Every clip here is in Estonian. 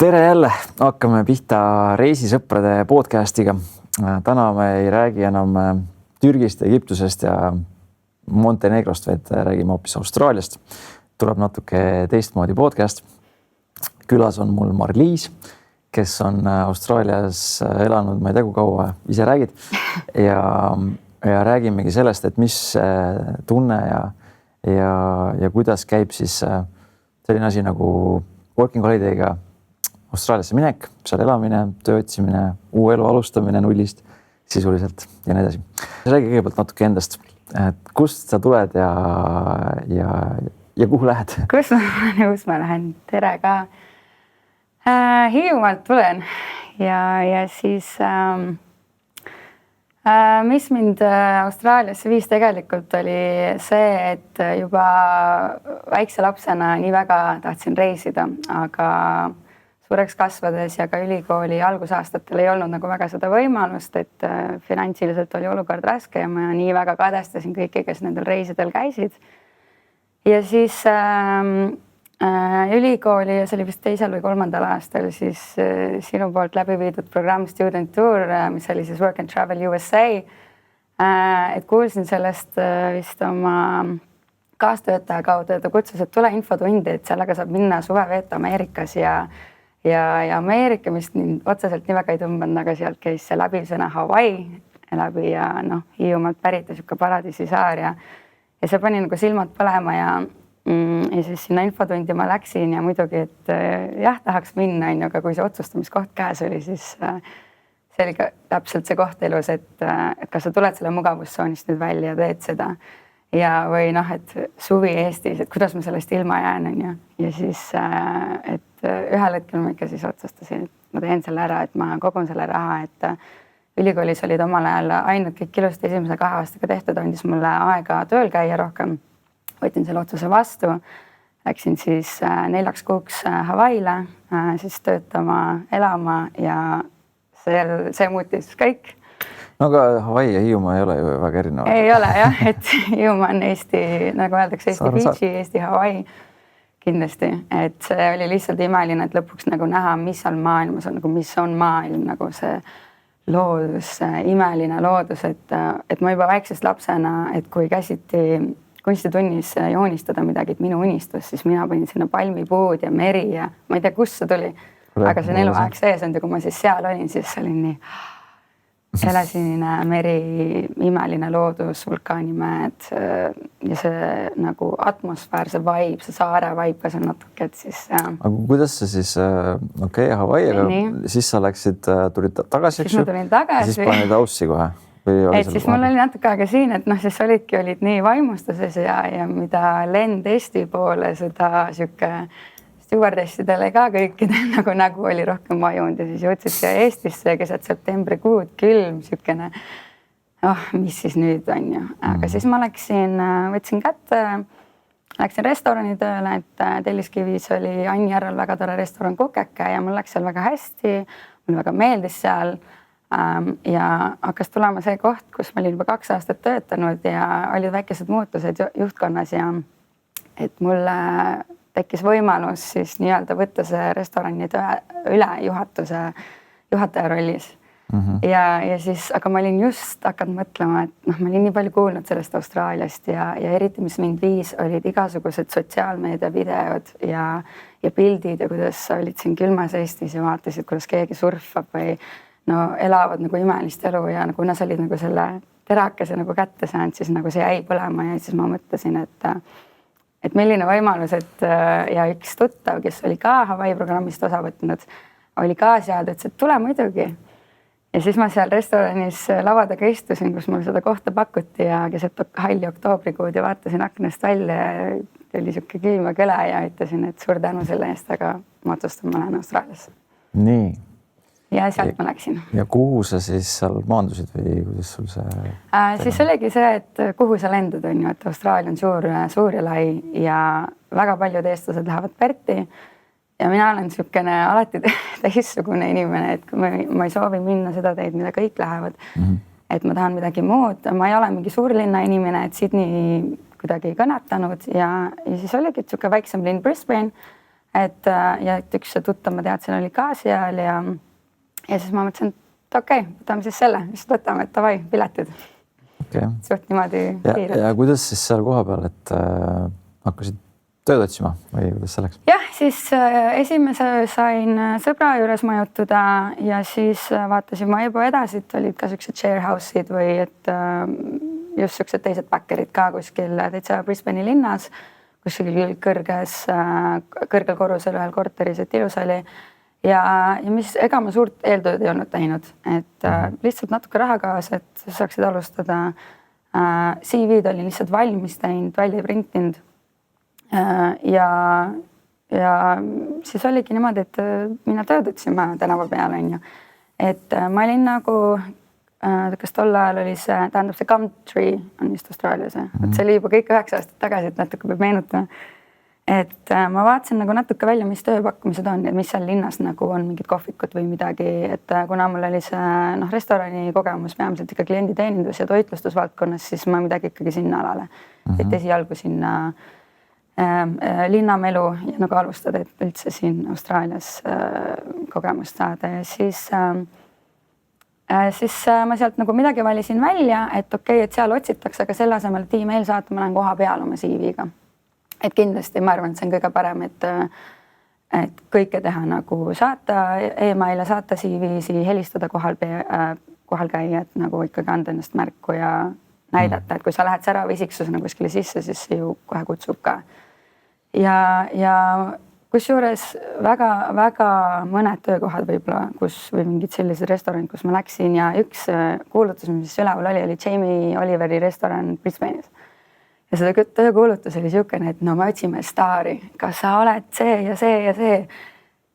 Tere jälle, hakkame pihta reisisõprade podcastiga. Täna me ei räägi enam Türgist, Egiptusest ja Montenegrost, vaid räägime hoopis Austraaliast. Tuleb natuke teistmoodi podcast. Külas on mul Mari-Liis, kes on Austraalias elanud, ma ei tea kui kaua, ise räägid. Ja räägimegi sellest, et mis tunne ja kuidas käib siis selline asi nagu working holiday'ga Austraaliasse minek, seal elamine, töö otsimine, uue elu alustamine nullist sisuliselt ja nii edasi. Räägi kõigepealt natuke endast, et kust sa tuled ja kuhu lähed? Kus ma lähen? Tere ka. Hiiumaalt tulen ja siis mis mind Austraaliasse viis tegelikult oli see, et juba väikse lapsena nii väga tahtsin reisida, aga suureks kasvades ja ka ülikooli algusaastatel ei olnud nagu väga seda võimalust, et finantsiliselt oli olukord raske ja ma nii väga kadestasin kõiki, kes nendel reisidel käisid. Ja siis ülikooli, ja see oli vist 2. või 3. aastal, siis sinu poolt läbi viidud programm Student Tour, mis oli siis Work and Travel USA. Et kuulsin sellest vist oma kaastöötaja kaudu, et ta kutsus, et tule infotundi, et sellega saab minna suveveetu Ameerikas ja Ameerika, mis otseselt nii väga ei tõmbanud, aga sealt käis see läbi sõna Hawaii läbi ja Hiiumaalt pärit siuke paradiisisaar ja see pani nagu silmad põlema ja siis sinna infotundi ma läksin ja muidugi, et jah, tahaks minna, aga kui see otsustamiskoht käes oli, siis see oli ka täpselt see koht elus, et kas sa tuled selle mugavustsoonist nüüd välja ja teed seda või et suvi Eestis, et kuidas ma sellest ilma jään ja siis, et ühel hetkel ma ikka siis otsustasin, et ma teen selle ära, et ma kogun selle raha, et ülikoolis olid omal ajal ainult kõik ilusti esimese 2 aastaga tehtud, andis mulle aega tööl käia rohkem. Võtin selle otsuse vastu, läksin siis 4 kuuks Hawaii'le, siis töötama, elama ja see muutis kõik. No aga Hawaii ja Hiiumaa ei ole ju väga erinevad. Ei ole jah, et Hiiumaa on Eesti, nagu öeldakse, Eesti Beachi, Eesti Hawaii kindlasti, et see oli lihtsalt imeline, et lõpuks nagu näha, mis seal maailmas on, nagu mis on maailm, nagu see loodus, imeline loodus, et ma juba väiksest lapsena, et kui käsiti kunstitunnis joonistada midagi, et minu unistus, siis mina panin sinna palmipuud ja meri ja ma ei tea, kust see tuli, aga see on eluaeg sees olnud ja kui ma siis seal olin, siis see oli nii helesinine meri, imeline loodus, vulkaanimäed ja see nagu atmosfäär, see vibe, see saare vibe ka seal natuke, et siis Aga kuidas sa siis, Hawaii, aga siis sa tulid tagasi, siis ma tulin tagasi. Siis panid Aussi kohe? Et siis mul oli natuke aega siin, et siis olid nii vaimustuses ja mida lend Eesti poole, seda siuke stewardessidele ka kõikidel nagu oli rohkem vajunud ja siis jõudsid siia Eestisse keset septembrikuud, külm, siukene, mis siis nüüd on ju. Aga siis ma võtsin kätte, läksin restorani tööle, et Telliskivis oli Anni Järvel väga tore restoran Kukeke ja mul läks seal väga hästi, mulle väga meeldis seal ja hakkas tulema see koht, kus ma olin juba 2 aastat töötanud ja olid väikesed muutused juhtkonnas ja et mulle tekkis võimalus siis nii-öelda võtta see restorani üle juhataja rollis. Ja siis, aga ma olin just hakanud mõtlema, et ma olin nii palju kuulnud sellest Austraaliast ja eriti, mis mind viis, olid igasugused sotsiaalmeedia videod ja pildid ja kuidas sa olid siin külmas Eestis ja vaatasid, kuidas keegi surfab või elavad nagu imelist elu ja kuna sa olid nagu selle terakese nagu kätte saanud, siis nagu see jäi põlema ja siis ma mõtlesin, et milline võimalus, ja üks tuttav, kes oli ka Hawaii programmist osa võtnud, oli ka seal, ütles, et tule muidugi. Ja siis ma seal restoranis lava taga istusin, kus mul seda kohta pakuti ja keset halli oktoobrikuud ja vaatasin aknast välja ja oli siuke külm ja kõle ja ütlesin, et suur tänu selle eest, aga ma otsustan, ma lähen Austraaliasse. Nii. Ja sealt ma läksin. Ja kuhu sa siis seal maandusid või kuidas sul see? Siis oligi see, et kuhu sa lendad on ju, et Austraalia on suur ja lai ja väga paljud eestlased lähevad Perti ja mina olen siukene alati teistsugune inimene, et kui ma ei soovi minna seda teed, mida kõik lähevad, et ma tahan midagi muud, ma ei ole mingi suurlinna inimene, et Sydney kuidagi ei kõnetanud ja siis oligi siuke väiksem linn Brisbane, et ja et üks tuttav ma teadsin oli ka seal ja siis ma mõtlesin, et okei, võtame siis selle, mis võtame, et davai, piletid. Suht niimoodi kiirelt. Ja kuidas siis seal koha peal, et hakkasid tööd otsima või kuidas see läks? Jah, siis esimese sain sõbra juures majutuda ja siis vaatasin ma juba edasi, et olid ka siuksed sharehouse'id või et just siuksed teised backerid ka kuskil täitsa Brisbane'i linnas, kuskil kõrgel korrusel ühel korteris, et ilus oli. Ja ega ma suurt eeltööd ei olnud teinud, et lihtsalt natuke raha kaasa, et saaksid alustada. CV-d olin lihtsalt valmis teinud, välja printinud. Ja siis oligi niimoodi, et mina tööd otsima tänava peal, on ju. Et ma olin nagu, kas tol ajal oli see, tähendab see Gumtree on vist Austraalias. Et see oli juba kõik 9 aastat tagasi, et natuke peab meenutama. Et ma vaatasin nagu natuke välja, mis tööpakkumised on ja mis seal linnas nagu on mingid kohvikud või midagi. Et kuna mul oli see restorani kogemus peamiselt ikka klienditeenindus ja toitlustusvaldkonnas, siis ma midagi ikkagi sinna alale. Et esialgu sinna linnamelu ja nagu alustada, et üldse siin Austraalias kogemust saada ja siis ma sealt nagu midagi valisin välja, et okei, et seal otsitakse, aga selle asemel, et email saata, ma lähen koha peal oma CV-ga. Et kindlasti ma arvan, et see on kõige parem, et kõike teha nagu saata emaile, saata CV-si, helistada kohal käia, et nagu ikkagi anda ennast märku ja näidata, et kui sa lähed särava isiksusena kuskile sisse, siis see ju kohe kutsub ka. Ja kusjuures väga mõned töökohad võib-olla, või mingid sellised restoranid, kus ma läksin ja üks kuulutus, mis üleval oli Jamie Oliveri restoran Brisbane'is. Ja seda töökuulutus oli siukene, et no me otsime staari, kas sa oled see ja see ja see,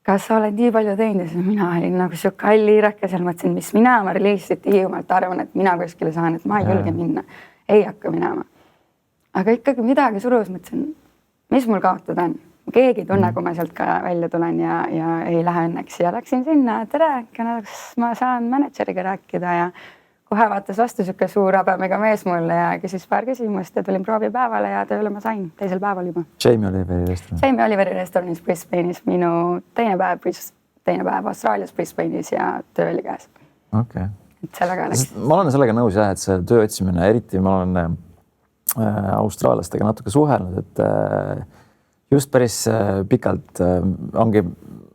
kas sa oled nii palju teinud ja siis mina olin nagu siuke halliirake seal, mõtlesin, mis mina lihtsalt Hiiumaalt arvan, et mina kuskile saan, et ma ei julge minna, ei hakka minema. Aga ikkagi midagi surus, mõtlesin, mis mul kaotada on? Keegi tunne, kui ma sealt ka välja tulen ja ei lähe õnneks ja läksin sinna, tere, kas ma saan manager'iga rääkida ja kohe vaatas vastu siuke suur habemega mees mulle ja küsis paar küsimust ja tulin proovipäevale ja tööle ma sain teisel päeval juba. Jamie Oliveri restoranis Brisbane'is, minu teine päev Austraalias Brisbane'is ja töö oli käes. Okay. Et sellega läks. Ma olen sellega nõus jah, et see töö otsimine, eriti ma olen austraallastega natuke suhelnud, et just päris pikalt ongi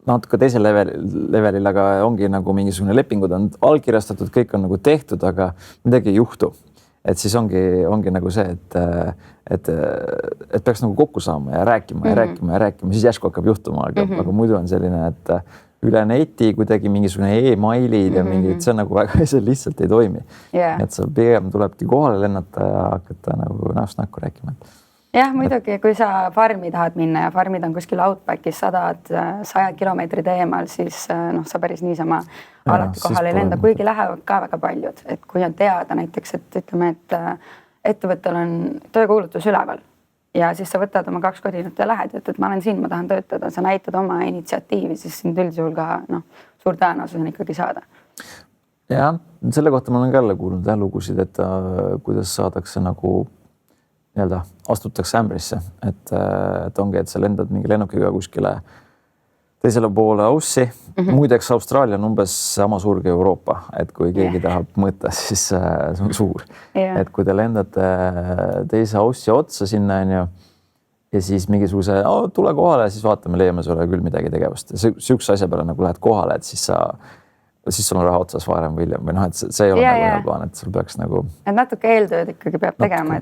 natuke teisel levelil, aga ongi nagu mingisugune lepingud on allkirjastatud, kõik on nagu tehtud, aga midagi ei juhtu. Et siis ongi nagu see, et peaks nagu kokku saama ja rääkima, siis järsku hakkab juhtuma, aga muidu on selline, et üle neti kuidagi mingisugune e-mailid ja mingid, see on nagu väga lihtsalt ei toimi. Yeah. Et sa pigem tulebki kohale lennata ja hakata nagu näost näkku rääkima. Jah, muidugi, kui sa farmi tahad minna ja farmid on kuskil Outbackis 100 kilomeetrid eemal, siis sa päris niisama alati kohale ei lenda, kuigi lähevad ka väga paljud. Et kui on teada näiteks, et ütleme, et ettevõttel on töökuulutus üleval ja siis sa võtad oma 2 kodinut ja lähed, et ma olen siin, ma tahan töötada, sa näitad oma initsiatiivi, siis sind üldjuhul ka suur tõenäosus on ikkagi saada. Jah, selle kohta ma olen ka jälle kuulnud lugusid, et kuidas saadakse nagu astutakse ämbrisse, et ongi, et sa lendad mingi lennukiga kuskile teisele poole aussi. Muideks Austraalia on umbes sama suur kui Euroopa, et kui keegi tahab mõõta, siis see on suur. Et kui te lendate teise aussi otsa sinna ja siis mingisuguse, tule kohale, siis vaatame, leiame sulle küll midagi tegevust. Siukse asja peale nagu lähed kohale, et siis sul on raha otsas varem või hiljem või et see ei ole nagu hea plaan, et sul peaks nagu et natuke eeltööd ikkagi peab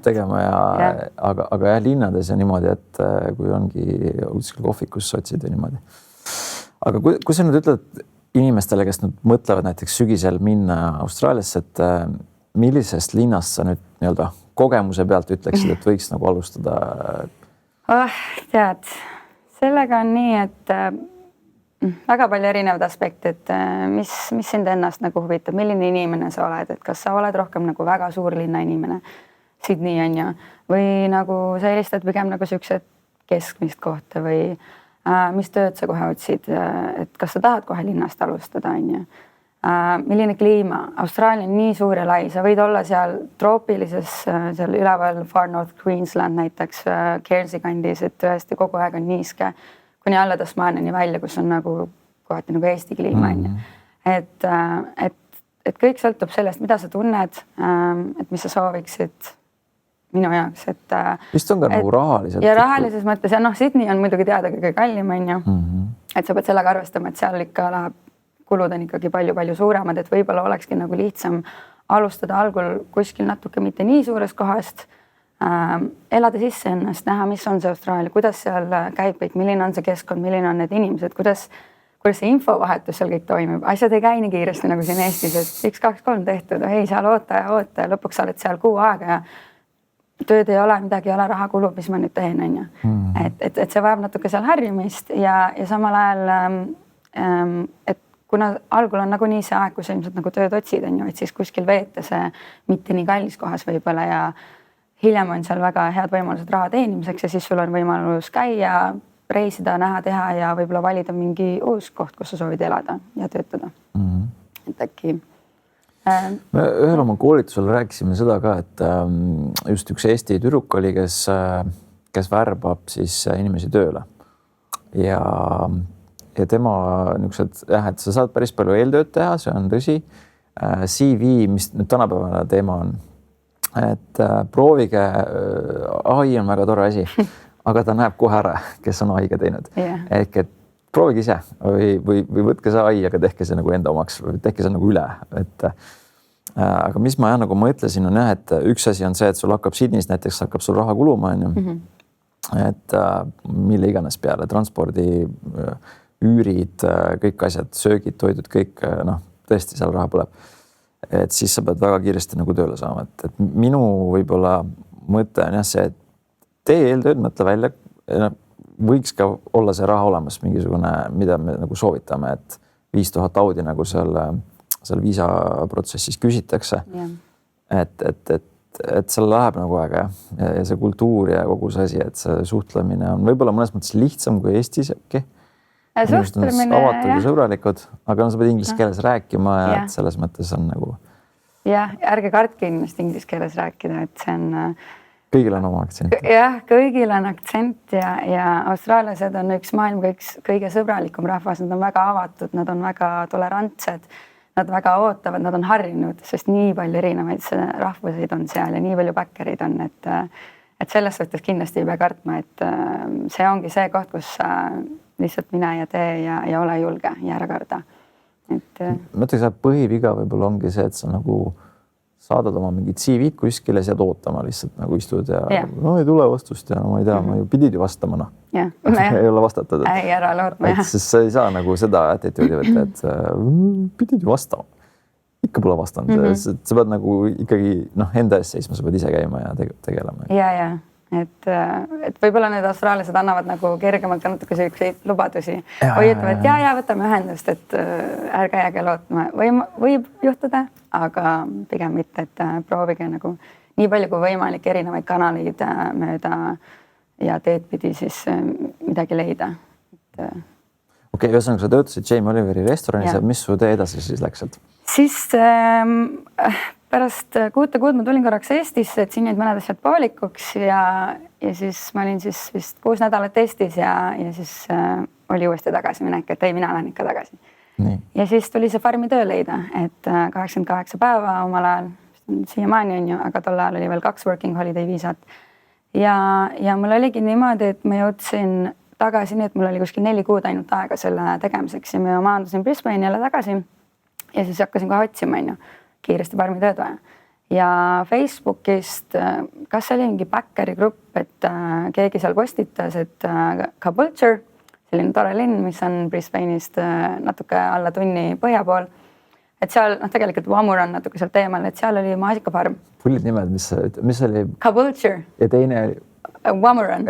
tegema. Aga jah, linnades ja niimoodi, et kui ongi kuskil kohvikus otsid või niimoodi. Aga kui sa nüüd ütled inimestele, kes nüüd mõtlevad näiteks sügisel minna Austraaliasse, et millisest linnast sa nüüd kogemuse pealt ütleksid, et võiks nagu alustada? Tead, sellega on nii, et väga palju erinevad aspekte, et mis sind ennast nagu huvitab, milline inimene sa oled, et kas sa oled rohkem nagu väga suur linna inimene, Sydney on ju, või nagu sa eelistad pigem nagu siuksed keskmist kohta või mis tööd sa kohe otsid, et kas sa tahad kohe linnast alustada, on ju. Milline kliima, Austraalia on nii suur ja lai, sa võid olla seal troopilises, seal üleval Far North Queensland näiteks, Cairnsey kandis, et tõesti kogu aeg on niiske. kuni alla Tasmaaniani välja, kus on nagu kohati nagu Eesti kliima on ju. Et kõik sõltub sellest, mida sa tunned, et mis sa sooviksid minu jaoks, et vist on ka nagu rahaliselt. Ja rahalises mõttes ja Sydney on muidugi teada kõige kallim on ju. Et sa pead sellega arvestama, et seal ikka läheb kulud on ikkagi palju-palju suuremad, et võib-olla olekski nagu lihtsam alustada algul kuskil natuke mitte nii suurest kohast, elada sisse ennast, näha, mis on see Austraalia, kuidas seal käib kõik, milline on see keskkond, milline on need inimesed, kuidas see infovahetus seal kõik toimib. Asjad ei käi nii kiiresti nagu siin Eestis, et 1, 2, 3 tehtud, ei seal oota ja lõpuks sa oled seal kuu aega ja tööd ei ole, midagi ei ole, raha kulub, mis ma nüüd teen, on ju. Et see vajab natuke seal harjumist ja samal ajal, et kuna algul on nagunii see aeg, kui sa ilmselt nagu tööd otsid, on ju, et siis kuskil veeta see mitte nii kallis kohas võib-olla ja hiljem on seal väga head võimalused raha teenimiseks ja siis sul on võimalus käia, reisida, näha, teha ja võib-olla valida mingi uus koht, kus sa soovid elada ja töötada. Et äkki... Me ühel oma koolitusel rääkisime seda ka, et just üks Eesti tüdruk oli, kes värbab siis inimesi tööle ja tema niisugused, et sa saad päris palju eeltööd teha, see on tõsi. CV, mis nüüd tänapäevane teema on, et proovige, AI on väga tore asi, aga ta näeb kohe ära, kes on AI-ga teinud. Ehk et proovige ise või võtke see AI, aga tehke see nagu enda omaks, tehke see nagu üle. Aga mis ma nagu mõtlesin on jah, et üks asi on see, et sul hakkab Sydneys näiteks hakkab sul raha kuluma, on ju. Et mille iganes peale, transpordi, üürid, kõik asjad, söögid, toidud, kõik, tõesti seal raha põleb. Et siis sa pead väga kiiresti nagu tööle saama. Et minu võib-olla mõte on jah see, et tee eeltööd, mõtle välja, võiks ka olla see raha olemas mingisugune, mida me nagu soovitame, et 5000 audi nagu seal viisaprotsessis küsitakse. Et seal läheb nagu aega ja see kultuur ja kogu see asi, et see suhtlemine on võib-olla mõnes mõttes lihtsam kui Eestis äkki. Suhtlemine, avatud ja sõbralikud, aga sa pead inglise keeles rääkima ja et selles mõttes on nagu... Jah, ärge kartke inimest inglise keeles rääkida, et see on... Kõigil on oma aktsent. Jah, kõigil on aktsent ja austraallased on üks maailma kõige sõbralikum rahvas, nad on väga avatud, nad on väga tolerantsed, nad väga ootavad, nad on harjunud, sest nii palju erinevaid rahvuseid on seal ja nii palju backerid on, et selles suhtes kindlasti ei pea kartma, et see ongi see koht, kus lihtsalt mine ja tee ja ole julge ja ära karda. Ma ütleks, et põhiviga võib-olla ongi see, et sa nagu saadad oma mingid CV-d kuskile, sead ootama lihtsalt nagu istud ja no ei tule vastust ja no ma ei tea, ma ju pidid ju vastama, ei ole vastatud. Ei, ära lootma, jah. Sest sa ei saa nagu seda attituudi võtta, et pidid ju vastama. Ikka pole vastanud. Sa pead nagu ikkagi enda ees seisma, sa pead ise käima ja tegelema. Ja. Et võib-olla need austraallased annavad nagu kergemalt ka natuke selliseid lubadusi. Või ütleme, et ja, võtame ühendust, et ärge jääge lootma. Võib juhtuda, aga pigem mitte, et proovige nagu nii palju kui võimalik erinevaid kanaleid mööda ja teed pidi siis midagi leida. Okei, ühesõnaga sa töötasid Jamie Oliveri restoranis ja mis su tee edasi siis läks sealt? Siis pärast 6 kuud ma tulin korraks Eestisse, et siin jäid mõned asjad poolikuks ja siis ma olin siis vist 6 nädalat Eestis ja siis oli uuesti tagasi minek, et ei, mina lähen ikka tagasi. Nii. Ja siis tuli see farmi töö leida, et 88 päeva omal ajal, siiamaani on ju, aga tol ajal oli veel 2 working holiday viisat. Ja mul oligi niimoodi, et ma jõudsin tagasi nii, et mul oli kuskil 4 kuud ainult aega selle tegemiseks ja ma maandusin Brisbane jälle tagasi ja siis hakkasin kohe otsima, on ju, kiiresti farmi tööd vaja. Ja Facebookist, kas see oli mingi backeri grupp, et keegi seal postitas, et Caboolture, selline tore linn, mis on Brisbane'ist natuke alla tunni põhja pool. Et seal tegelikult Wamur on natuke sealt teemal, et seal oli maasikafarm. Pullid nimed, mis oli? Caboolture. Ja teine oli? Wamur on.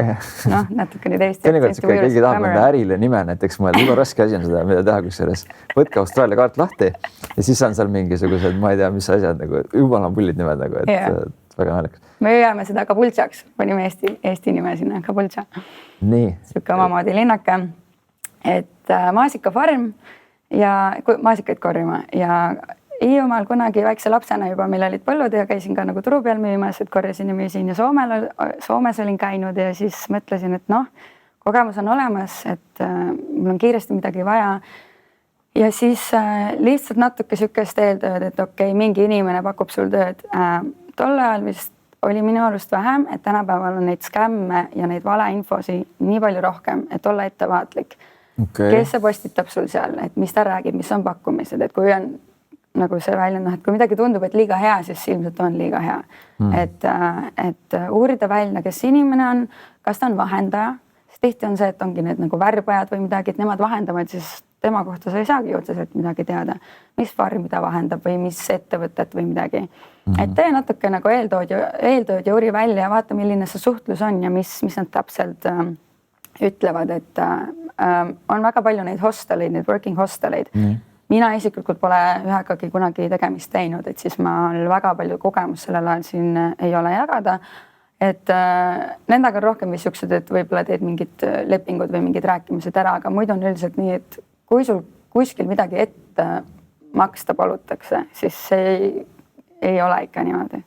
Natuke nüüd Eesti. Teinekord keegi tahab mõnda ärile nime näiteks mõelda. Juba raske asi on seda, mida teha kusjuures. Võtke Austraalia kaart lahti ja siis on seal mingisugused, ma ei tea, mis asjad, nagu jumala pullid nimed, nagu, et väga naljakas. Me jääme seda Caboolchaks, panime Eesti nime sinna, Caboolcha. Nii. Siuke omamoodi linnake, et maasikafarm ja maasikaid korjama ja Hiiumaal kunagi väikse lapsena juba meil olid põllud ja käisin ka nagu turu peal müümas, et korjasin ja müüsin ja Soomes olin käinud ja siis mõtlesin, et kogemus on olemas, et mul on kiiresti midagi vaja. Ja siis lihtsalt natuke sükest eeltööd, et okei, mingi inimene pakub sul tööd. Tol ajal vist oli minu arust vähem, et tänapäeval on neid skämme ja neid valeinfosi nii palju rohkem, et olla ettevaatlik. Kes see postitab sul seal, et mis ta räägib, mis on pakkumised, et kui on nagu see väljend, et kui midagi tundub, et liiga hea, siis ilmselt on liiga hea. Et uurida välja, kes inimene on, kas ta on vahendaja, siis tihti on see, et ongi need nagu värbajad või midagi, et nemad vahendavad, siis tema kohta sa ei saagi otseselt midagi teada, mis farmi ta vahendab või mis ettevõtet või midagi. Et tee natuke nagu eeltööd ja uuri välja ja vaata, milline see suhtlus on ja mis nad täpselt ütlevad, et on väga palju neid hosteleid, neid working hosteleid. Mina isiklikult pole ühegagi kunagi tegemist teinud, et siis ma väga palju kogemus sellel ajal siin ei ole jagada. Et nendega on rohkem vist siuksed, et võib-olla teed mingid lepingud või mingid rääkimised ära, aga muidu on üldiselt nii, et kui sul kuskil midagi ette maksta palutakse, siis see ei ole ikka niimoodi.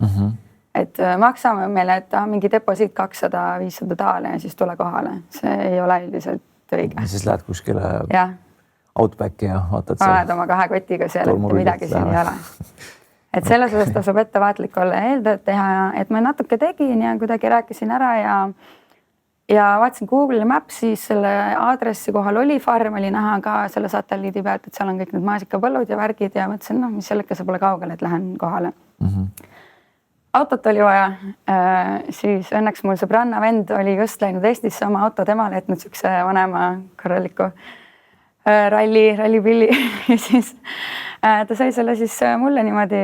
Et maksame meile, et mingi deposiit 200-500 taale ja siis tule kohale. See ei ole üldiselt õige. Ja siis lähed kuskile Outbacki ja vaatad seal. Oled oma 2 kotiga seal, et midagi siin ei ole. Et selles osas tasub ettevaatlik olla ja eeltööd teha, et ma natuke tegin ja kuidagi rääkisin ära ja vaatasin Google Maps'is selle aadressi kohal oli farm, oli näha ka selle satelliidi pealt, et seal on kõik need maasikapõllud ja värgid ja mõtlesin, mis selleke see pole kaugel, et lähen kohale. Autot oli vaja, siis õnneks mul sõbranna vend oli just läinud Eestisse oma auto temale, et nüüd siukse vanema korraliku rallipilli ja siis ta sai selle siis mulle niimoodi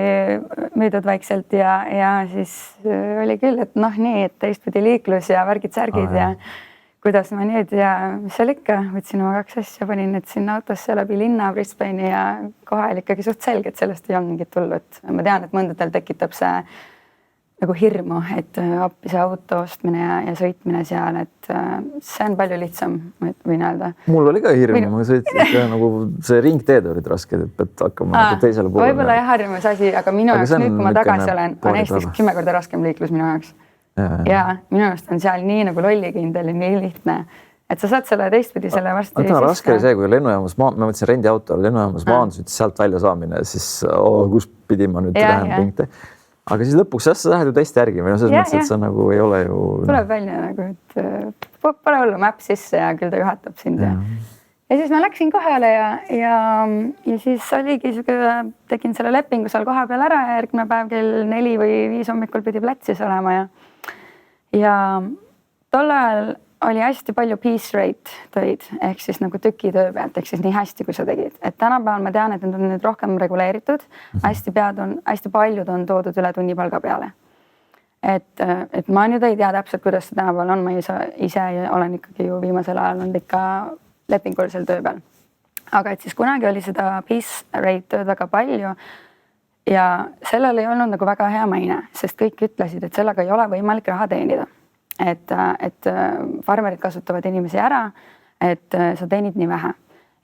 müüdud vaikselt ja siis oli küll, et nii, et teistpidi liiklus ja värgid-särgid ja kuidas ma nüüd ja mis seal ikka, võtsin oma 2 asja, panin need sinna autosse läbi linna Brisbane'i ja kohe oli ikkagi suht selge, et sellest ei olnud mingit hullu, et ma tean, et mõndadel tekitab see nagu hirmu, et appi see auto ostmine ja sõitmine seal, et see on palju lihtsam, võin öelda. Mul oli ka hirm, ma sõitsin nagu see ringteed olid rasked, et pead hakkama teisele poole. Võib-olla jah harjumus asi, aga minu jaoks nüüd, kui ma tagasi olen, on Eestis 10 korda raskem liiklus minu jaoks. Ja minu jaoks on seal nii nagu lollikindel ja nii lihtne, et sa saad selle teistpidi selle varsti. Raske oli see, kui lennujaamas, ma mõtlesin rendiauto, lennujaamas maandusid sealt välja saamine, siis kus pidi ma nüüd lähen ringteed. Aga siis lõpuks sa lähed ju teist järgi või selles mõttes, et sa nagu ei ole ju... Tuleb välja nagu, et pole hullu map sisse ja küll ta juhatab sind. Ja siis ma läksin kohale ja siis oligi tegin selle lepingu seal koha peal ära ja järgmine päev kell 4 või 5 hommikul pidi platsis olema ja tol ajal oli hästi palju piece rate töid ehk siis nagu tükitöö pealt, ehk siis nii hästi, kui sa tegid. Et tänapäeval ma tean, et need on nüüd rohkem reguleeritud, hästi paljud on toodud üle tunnipalga peale. Et ma nüüd ei tea täpselt, kuidas see tänapäeval on, ma ise olen ikkagi ju viimasel ajal olnud ikka lepingulisel töö peal. Aga et siis kunagi oli seda piece rate tööd väga palju ja sellel ei olnud nagu väga hea maine, sest kõik ütlesid, et sellega ei ole võimalik raha teenida. Et farmerid kasutavad inimesi ära, et sa teenid nii vähe.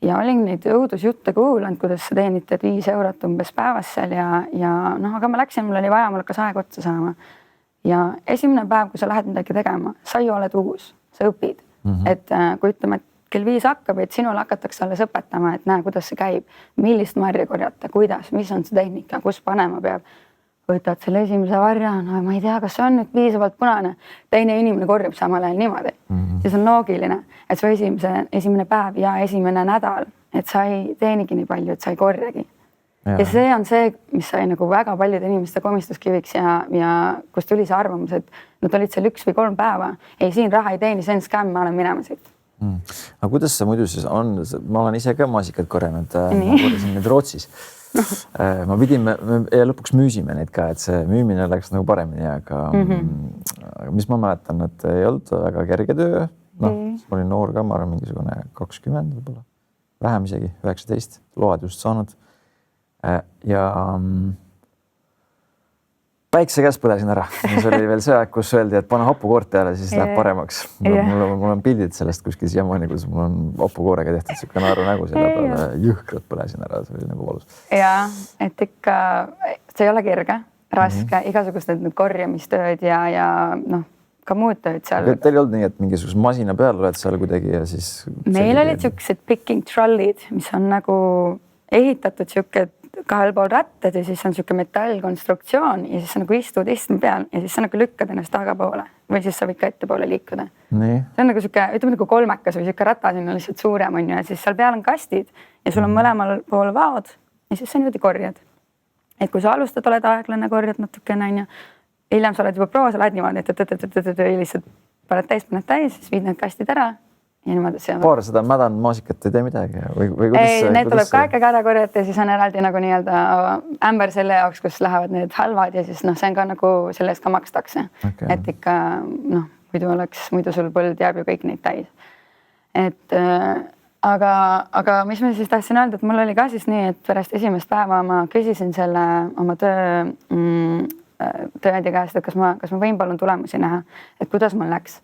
Ja olin neid õudusjutte kuulanud, kuidas sa teenid 5 eurot umbes päevas seal ja aga ma läksin, mul oli vaja, mul hakkas aeg otsa saama. Ja esimene päev, kui sa lähed midagi tegema, sa ju oled uus, sa õpid. Et kui ütleme, et kell 5 hakkab, et sinul hakatakse alles õpetama, et näe, kuidas see käib, millist marja korjata, kuidas, mis on see tehnika, kus panema peab. Võtad selle esimese varja, ma ei tea, kas see on nüüd piisavalt punane. Teine inimene korjab samal ajal niimoodi. Siis on loogiline, et su esimene päev ja esimene nädal, et sa ei teenigi nii palju, et sa ei korjagi. Ja see on see, mis sai nagu väga paljude inimeste komistuskiviks ja kus tuli see arvamus, et nad olid seal 1 või 3 päeva. Ei, siin raha ei teeni, see on skämm, ma olen minema siit. Aga kuidas see muidu siis on? Ma olen ise ka maasikad korjanud, ma korjasin need Rootsis. Ma pidime ja lõpuks müüsime neid ka, et see müümine läks nagu paremini, aga mis ma mäletan, et ei olnud väga kerge töö. Ma olin noor ka, ma arvan mingisugune 20 võib-olla, vähem isegi, 19, load just saanud. Ja päikse käes põlesin ära. See oli veel see aeg, kus öeldi, et pane hapukoort peale, siis läheb paremaks. Mul on pildid sellest kuskil siiamaani, kus mul on hapukoorega tehtud siuke naeru nägu selle peale. Jõhkralt põlesin ära, see oli nagu valus. Ja, et ikka see ei ole kerge, raske, igasugused korjamistööd ja ka muud tööd seal. Teil ei olnud nii, et mingisuguse masina peal oled seal kuidagi ja siis? Meil olid siuksed picking trollid, mis on nagu ehitatud siuke kahel pool rattad ja siis on siuke metallkonstruktsioon ja siis sa nagu istud istme peal ja siis sa nagu lükkad ennast tagapoole või siis sa võid ka ettepoole liikuda. See on nagu siuke, ütleme nagu kolmekas või siuke rata sinna lihtsalt suurem on ju ja siis seal peal on kastid ja sul on mõlemal pool vaod ja siis sa niimoodi korjad. Et kui sa alustad, oled aeglane, korjad natukene on ju. Hiljem sa oled juba proua, sa lähed niimoodi, et lihtsalt paned täis, siis viid need kastid ära ja niimoodi see on. Paar seda mädan maasikat ei tee midagi või kuidas? Ei, need tuleb ka ikka ära korjata ja siis on eraldi nagu nii-öelda ämber selle jaoks, kus lähevad need halvad ja siis see on ka nagu selle eest ka makstakse. Et ikka muidu sul põld jääb ju kõik neid täis. Et aga mis ma siis tahtsin öelda, et mul oli ka siis nii, et pärast esimest päeva ma küsisin selle oma tööandja käest, et kas ma võin palun tulemusi näha, et kuidas mul läks.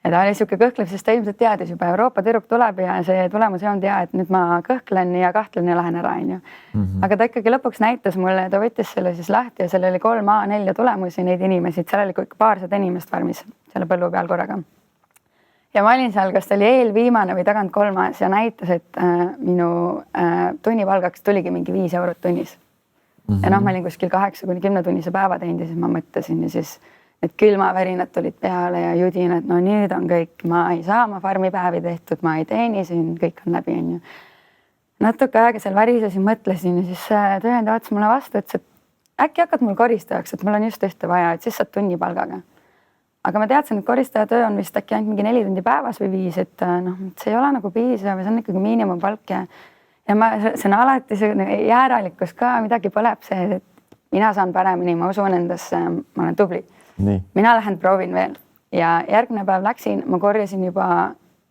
Ja ta oli siuke kõhklev, sest ta ilmselt teadis juba Euroopa tüdruk tuleb ja see tulemus ei olnud hea, et nüüd ma kõhklen ja kahtlen ja lähen ära, on ju. Aga ta ikkagi lõpuks näitas mulle, ta võttis selle siis lahti ja seal oli 3 A4 tulemusi neid inimesi, seal oli ikka paarsada inimest varmis selle põllu peal korraga. Ja ma olin seal, kas ta oli eelviimane või tagant 3. ja näitas, et minu tunnipalgaks tuligi mingi 5 eurot tunnis. Ja ma olin kuskil 8-10 tunnise päeva teinud ja siis ma mõtlesin ja siis need külmavärinad tulid peale ja judinad, no nüüd on kõik, ma ei saa oma farmipäevi tehtud, ma ei teeni siin, kõik on läbi, on ju. Natuke aega seal värisesin, mõtlesin ja siis tööandja vaatas mulle vastu, et äkki hakkad mul koristajaks, et mul on just ühte vaja, et siis saad tunnipalgaga. Aga ma teadsin, et koristaja töö on vist äkki ainult mingi 4 tundi päevas või 5, et see ei ole nagu piisav ja see on ikkagi miinimumpalk ja see on alati see jääralikkus ka, midagi põleb see, et mina saan paremini, ma usun endasse, ma olen tubli. Nii. Mina lähen proovin veel ja järgmine päev läksin, ma korjasin juba,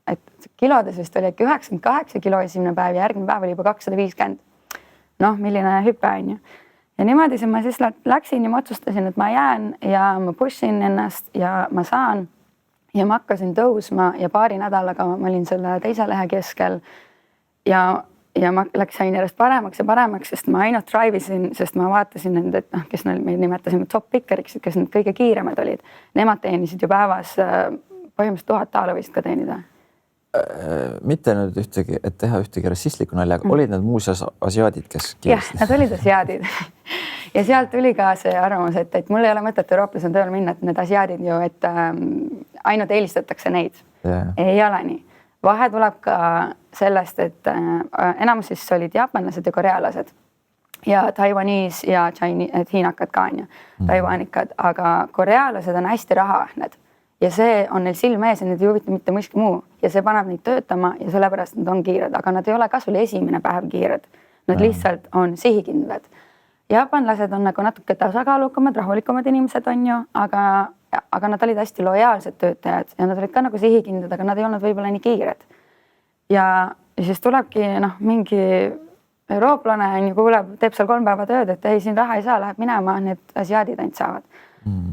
et kilodes vist oli äkki 98 kilo esimene päev ja järgmine päev oli juba 250. Milline hüpe on ju. Ja niimoodi ma siis läksin ja ma otsustasin, et ma jään ja ma pushin ennast ja ma saan ja ma hakkasin tõusma ja paari nädalaga ma olin selle teise lehe keskel ja ma sain järjest paremaks ja paremaks, sest ma ainult drive'isin, sest ma vaatasin nende, et kes me nimetasime top pickeriks, kes need kõige kiiremad olid. Nemad teenisid ju päevas põhimõtteliselt 1000 taala võisid ka teenida. Mitte nüüd ühtegi, et teha ühtegi rassistlikku nalja, olid need muuseas asiaadid, kes kiiresti? Jah, nad olid asiaadid. Ja sealt tuli ka see arvamus, et mul ei ole mõtet eurooplasena tööle minna, et need asiaadid ju, et ainult eelistatakse neid. Ei ole nii. Vahe tuleb ka sellest, et enamus siis olid jaapanlased ja korealased ja taiwaniis ja hiinakad ka on ju, taiwanikad, aga korealased on hästi rahaahned ja see on neil silme ees ja neid ei huvita mitte miski muu ja see paneb neid töötama ja sellepärast nad on kiired, aga nad ei ole ka sul esimene päev kiired. Nad lihtsalt on sihikindlad. Jaapanlased on nagu natuke tasakaalukamad, rahulikumad inimesed on ju, aga nad olid hästi lojaalsed töötajad ja nad olid ka nagu sihikindlad, aga nad ei olnud võib-olla nii kiired. Ja siis tulebki mingi eurooplane kuuleb, teeb seal 3 päeva tööd, et ei, siin raha ei saa, läheb minema, need asiaadid ainult saavad.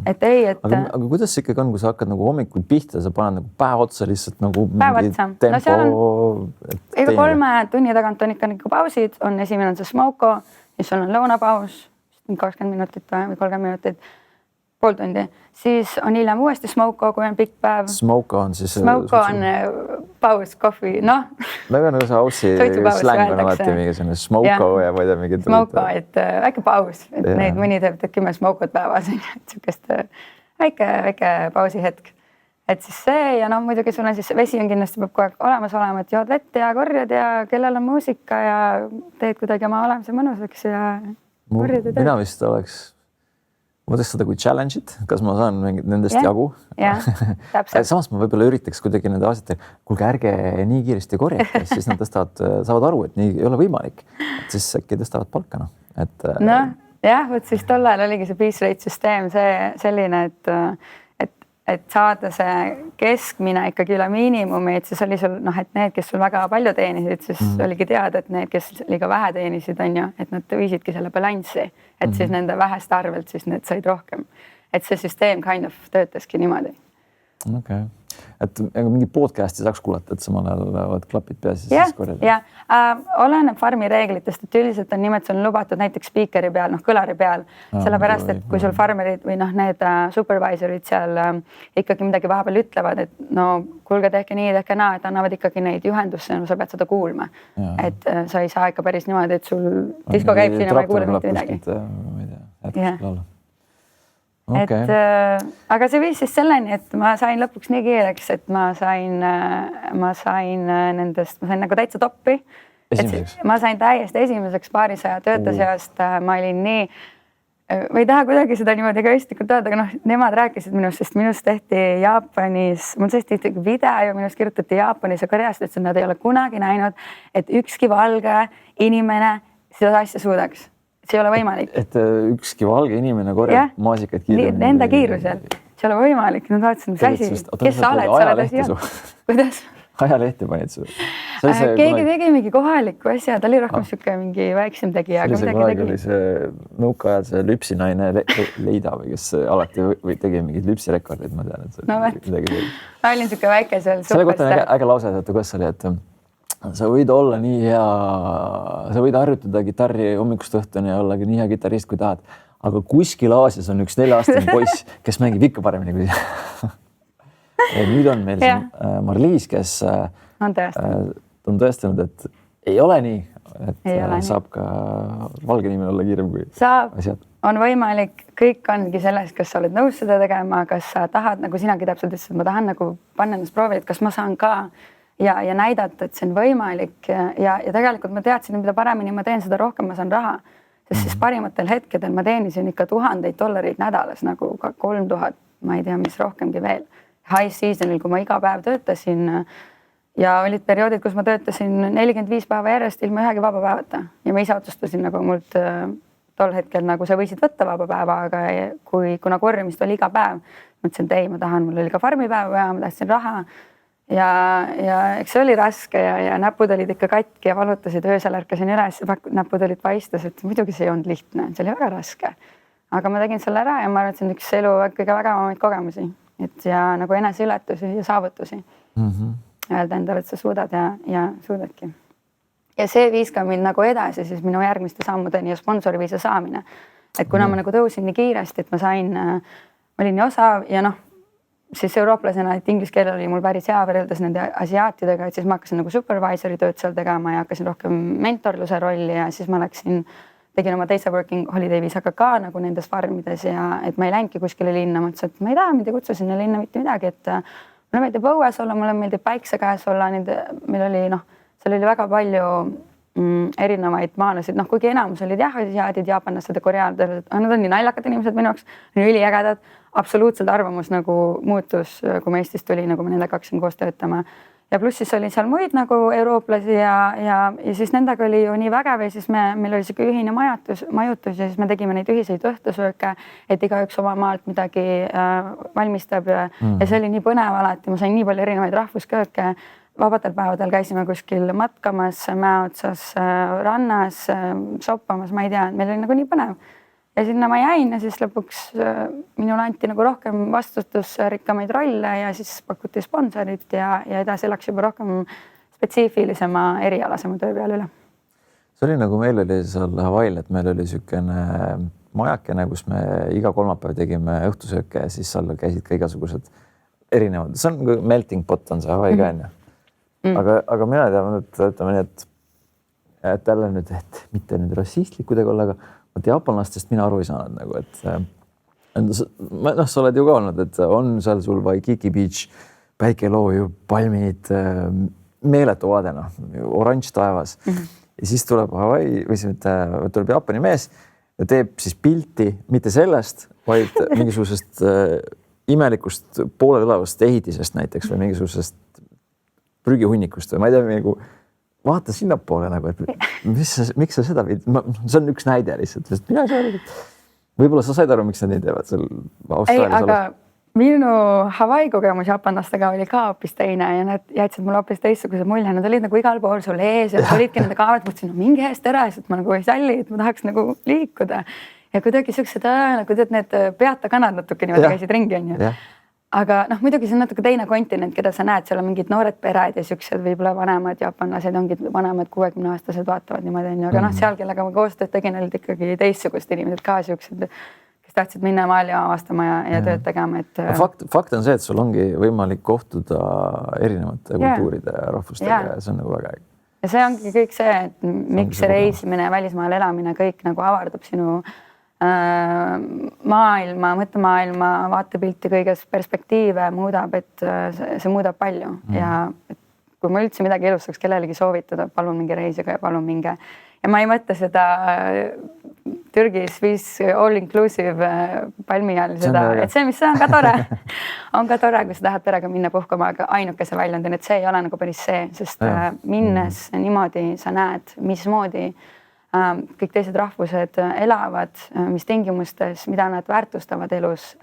Et ei, et... Aga kuidas see ikkagi on, kui sa hakkad nagu hommikul pihta, sa paned nagu päev otsa lihtsalt nagu mingi tempo... 3 tunni tagant on ikka nagu pausid, on esimene on see smoko, siis sul on lõunapaus, 20 minutit või 30 minutit, pool tundi. Siis on hiljem uuesti smoko, kui on pikk päev. Smoko on siis... Smoko on paus, kohvi, Me pean ühe aussi släng on alati mingi selline smoko ja ma ei tea mingi... Smoko, et väike paus, et neid mõni teeb 10 smokot päevas, et sükest väike pausi hetk. Et siis see ja muidugi sul on siis vesi on kindlasti peab kogu aeg olemas olema, et jood vett ja korjad ja kellel on muusika ja teed kuidagi oma olemise mõnusaks ja korjad ja teed. Mina vist oleks... Ma võtaks seda kui challenge'it, kas ma saan nendest jagu. Samas ma võib-olla üritaks kuidagi nende asjad, kuulge ärge nii kiiresti korjata, siis nad saavad aru, et nii ei ole võimalik. Et siis äkki tõstavad palka. Võt siis tol ajal oligi see piece rate süsteem selline, et saada see keskmine ikkagi üle miinimumi, et siis oli sul, et need, kes sul väga palju teenisid, siis oligi teada, et need, kes liiga vähe teenisid, on ju, et nad viisidki selle balanssi, et siis nende vähest arvelt siis need said rohkem. Et see süsteem kind of töötaski niimoodi. Okay. et mingi podcast'i saaks kuulata, et samal ajal oled klapid peas ja siis korjad. Ja oleneb farmi reeglitest, et üldiselt on niimoodi, sul on lubatud näiteks speakeri peal, kõlari peal, sellepärast, et kui sul farmerid või need supervisorid seal ikkagi midagi vahepeal ütlevad, et no kuulge, tehke nii, tehke naa, et annavad ikkagi neid juhendusse, no sa pead seda kuulma. Et sa ei saa ikka päris niimoodi, et sul disko käib siin ja ma ei kuule mitte midagi. Ma ei tea, Okay. Aga see viis siis selleni, et ma sain lõpuks nii kiireks, et ma sain nagu täitsa toppi. Ma sain täiesti esimeseks paarisaja töötaja seast, ma olin nii, ma ei taha kuidagi seda niimoodi egoistlikult öelda, aga nemad rääkisid minust, sest minust tehti Jaapanis, mul tehti video ja minust kirjutati Jaapanis ja Koreast, et nad ei ole kunagi näinud, et ükski valge inimene seda asja suudaks. See ei ole võimalik. Et ükski valge inimene korjab maasikaid kiiremini. Nende kiirusel. See ei ole võimalik. Nad vaatasid, mis asi. Kes sa oled? Sa oled asi. Kuidas? Ajalehti panid su. Keegi tegi mingi kohaliku asja. Ta oli rohkem siuke mingi väiksem tegija. See oli see nõukaajal see lüpsinaine Leida või kes alati tegi mingid lüpsirekordid. Ma tean, et see midagi tegi. Ma olin siuke väike seal. Selle kohta on äge lause, et kuidas oli, et sa võid olla nii hea, sa võid harjutada gitarri hommikust õhtuni ja olla nii hea kitarrist, kui tahad. Aga kuskil Aasias on üks 4-aastane poiss, kes mängib ikka paremini kui nüüd on meil siin Marliis, kes on tõestanud, et ei ole nii, et saab ka valge inimene olla kiirem kui asjad. On võimalik, kõik ongi selles, kas sa oled nõus seda tegema, kas sa tahad, nagu sinagi täpselt ütlesid, ma tahan nagu panna ennast proovi, et kas ma saan ka ja näidata, et see on võimalik ja tegelikult ma teadsin, et mida paremini ma teen, seda rohkem ma saan raha. Sest siis parimatel hetkedel ma teenisin ikka $1000 nädalas, nagu 3000, ma ei tea, mis rohkemgi veel. High seasonil, kui ma iga päev töötasin ja olid perioodid, kus ma töötasin 45 päeva järjest ilma ühegi vaba päevata. Ja ma ise otsustasin, nagu mult tol hetkel, nagu sa võisid võtta vaba päeva, aga kuna korjamist oli iga päev, mõtlesin, et ei, ma tahan, mul oli ka farmipäeva ja ma tahtsin raha. Ja eks see oli raske ja näpud olid ikka katki ja valutasid, öösel ärkasin üles, näpud olid paistes, et muidugi see ei olnud lihtne, see oli väga raske. Aga ma tegin selle ära ja ma arvan, et see on üks elu kõige vägevamaid kogemusi, et ja nagu eneseületusi ja saavutusi. Öelda endale, et sa suudad ja suudadki. Ja see viis ka mind nagu edasi siis minu järgmiste sammudeni ja sponsoriviisa saamine. Et kuna ma nagu tõusin nii kiiresti, et ma olin nii osav ja siis eurooplasena, et inglise keele oli mul päris hea võrreldes nende asiaatidega, et siis ma hakkasin nagu supervisori tööd seal tegema ja hakkasin rohkem mentorluse rolli ja siis ma tegin oma teise working holiday viisaga ka nagu nendes farmides ja et ma ei läinudki kuskile linna, mõtlesin, et ma ei taha, mind ei kutsu sinna linna mitte midagi, et mulle meeldib õues olla, mulle meeldib päikse käes olla, meil oli seal oli väga palju erinevaid maalasid, kuigi enamus olid asiaadid, jaapanlased ja koreaanlased, nad on nii naljakad inimesed minu jaoks, üliägedad, absoluutselt arvamus nagu muutus, kui ma Eestist tuli, nagu ma nendega hakkasin koos töötama. Ja pluss siis oli seal muid nagu eurooplasi ja siis nendega oli ju nii vägev ja siis meil oli siuke ühine majutus ja siis me tegime neid ühiseid õhtusööke, et igaüks oma maalt midagi valmistab ja see oli nii põnev alati, ma sain nii palju erinevaid rahvuskööke. Vabadel päevadel käisime kuskil matkamas, mäe otsas, rannas, soppamas, ma ei tea, meil oli nagu nii põnev. Ja sinna ma jäin ja siis lõpuks minul anti nagu rohkem vastutusrikkamaid rolle ja siis pakuti sponsorit ja edasi läks juba rohkem spetsiifilisema, erialasema töö peale üle. See oli nagu meil oli seal Hawaii'l, et meil oli siukene majakene, kus me iga kolmapäev tegime õhtusööke ja siis seal käisid ka igasugused erinevad. See on melting pot on see Hawaii ka enne. Aga mina tean, ütleme nii, et jälle nüüd, et mitte nüüd rassistlik kuidagi olla, aga jaapanlastest mina aru ei saanud nagu, et sa oled ju ka olnud, et on seal sul Waikiki Beach, päike loojub, palmid, meeletu vaade, oranž taevas. Ja siis tuleb Hawaii või tuleb Jaapani mees ja teeb siis pilti mitte sellest, vaid mingisugusest imelikust poolelõlavast ehitisest näiteks või mingisugusest prügihunnikust või ma ei tea, nagu vaata sinnapoole nagu, et miks sa seda viid? See on üks näide lihtsalt, sest mina ei saa aru. Võib-olla sa said aru, miks nad nii teevad seal Austraalias. Ei, aga minu Hawaii kogemus jaapanlastega oli ka hoopis teine ja nad jätsid mulle hoopis teistsuguse mulje. Nad olid nagu igal pool sul ees ja olidki nende kaamed, mõtlesin, mingi eest ära, et ma nagu ei salli, et ma tahaks nagu liikuda. Ja kuidagi siuksed, nagu need peata kanad natuke niimoodi käisid ringi on ju. aga noh, muidugi see on natuke teine kontinent, keda sa näed, seal on mingid noored pered ja siuksed võib-olla vanemad jaapanlased ongi vanemad 60-aastased vaatavad niimoodi onju, aga noh, seal, kellega ma koostööd tegin, olid ikkagi teistsugused inimesed ka siuksed, kes tahtsid minna maailma avastama ja tööd tegema, et. Fakt on see, et sul ongi võimalik kohtuda erinevate kultuuride ja rahvustega ja see on nagu väga äge. Ja see ongi kõik see, et miks see reisimine ja välismaal elamine kõik nagu avardab sinu maailma, mõttemaailma, vaatepilti, kõiges perspektiive muudab, et see muudab palju ja et kui ma üldse midagi elus saaks kellelegi soovitada, palun minge reisiga ja palun minge. Ja ma ei mõtle seda Türgis all inclusive palmi all seda, et see, mis see on ka tore, kui sa tahad perega minna puhkama, aga ainuke see väljund on, et see ei ole nagu päris see, sest minnes niimoodi sa näed, mismoodi kõik teised rahvused elavad, mis tingimustes, mida nad väärtustavad elus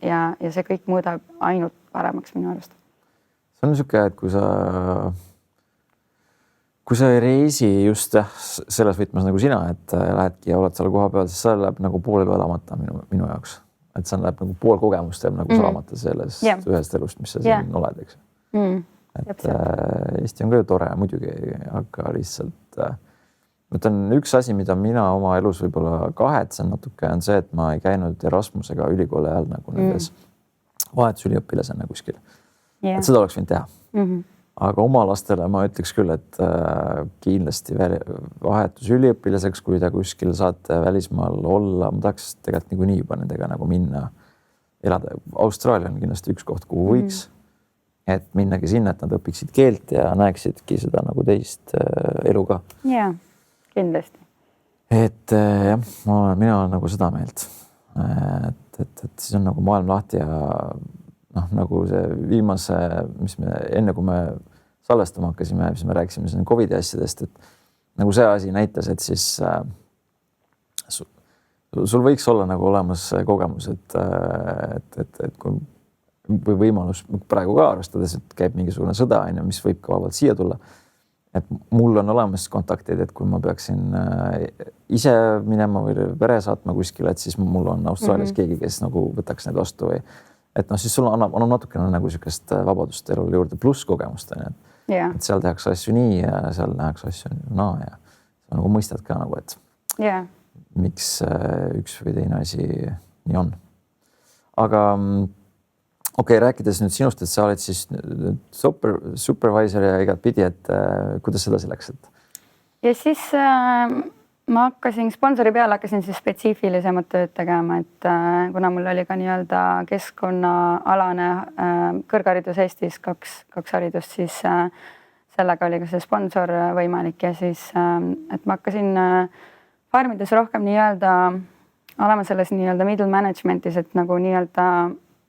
ja see kõik muudab ainult paremaks minu arust. See on niisugune, et kui sa ei reisi just selles võtmes nagu sina, et lähedki ja oled seal koha peal, siis see läheb nagu poolelu elamata minu jaoks. Et see läheb nagu pool kogemust jääb nagu saamata sellest ühest elust, mis sa siin oled, eks. Et Eesti on ka ju tore muidugi, aga lihtsalt mõtlen, üks asi, mida mina oma elus võib-olla kahetsen natuke, on see, et ma ei käinud Erasmusega ülikooli ajal nagu nendes vahetusüliõpilasena kuskil. Et seda oleks võinud teha. Aga oma lastele ma ütleks küll, et kindlasti vahetusüliõpilaseks, kui te kuskil saate välismaal olla, ma tahaks tegelikult niikuinii juba nendega nagu minna elada. Austraalia on kindlasti üks koht, kuhu võiks, et minnagi sinna, et nad õpiksid keelt ja näeksidki seda nagu teist elu ka. Jaa. Kindlasti. Et jah, mina olen nagu seda meelt, et siis on nagu maailm lahti ja nagu see viimase, mis me enne, kui me salvestama hakkasime, mis me rääkisime siin COVID COVID-i et nagu see asi näitas, et siis sul võiks olla nagu olemas kogemus, et kui võimalus praegu ka arvestades, et käib mingisugune sõda, mis võib ka vabalt siia tulla. Et mul on olemas kontaktid, et kui ma peaksin ise minema või pere saatma kuskile, et siis mul on Austraalias keegi, kes nagu võtaks need vastu või et siis sul annab natukene nagu niisugust vabadust elule juurde pluss kogemust. Et seal tehakse asju nii ja seal nähakse asju naa ja sa nagu mõistad ka nagu, et miks üks või teine asi nii on. Aga okei, rääkides nüüd sinust, et sa oled siis supervisor ja igat pidi, et kuidas edasi läks? Ja siis ma hakkasin sponsori peale, hakkasin siis spetsiifilisemat tööd tegema, et kuna mul oli ka nii-öelda keskkonnaalane kõrgharidus Eestis, kaks haridust, siis sellega oli ka see sponsor võimalik ja siis, et ma hakkasin farmides rohkem nii-öelda olema selles nii-öelda middle managementis, et nagu nii-öelda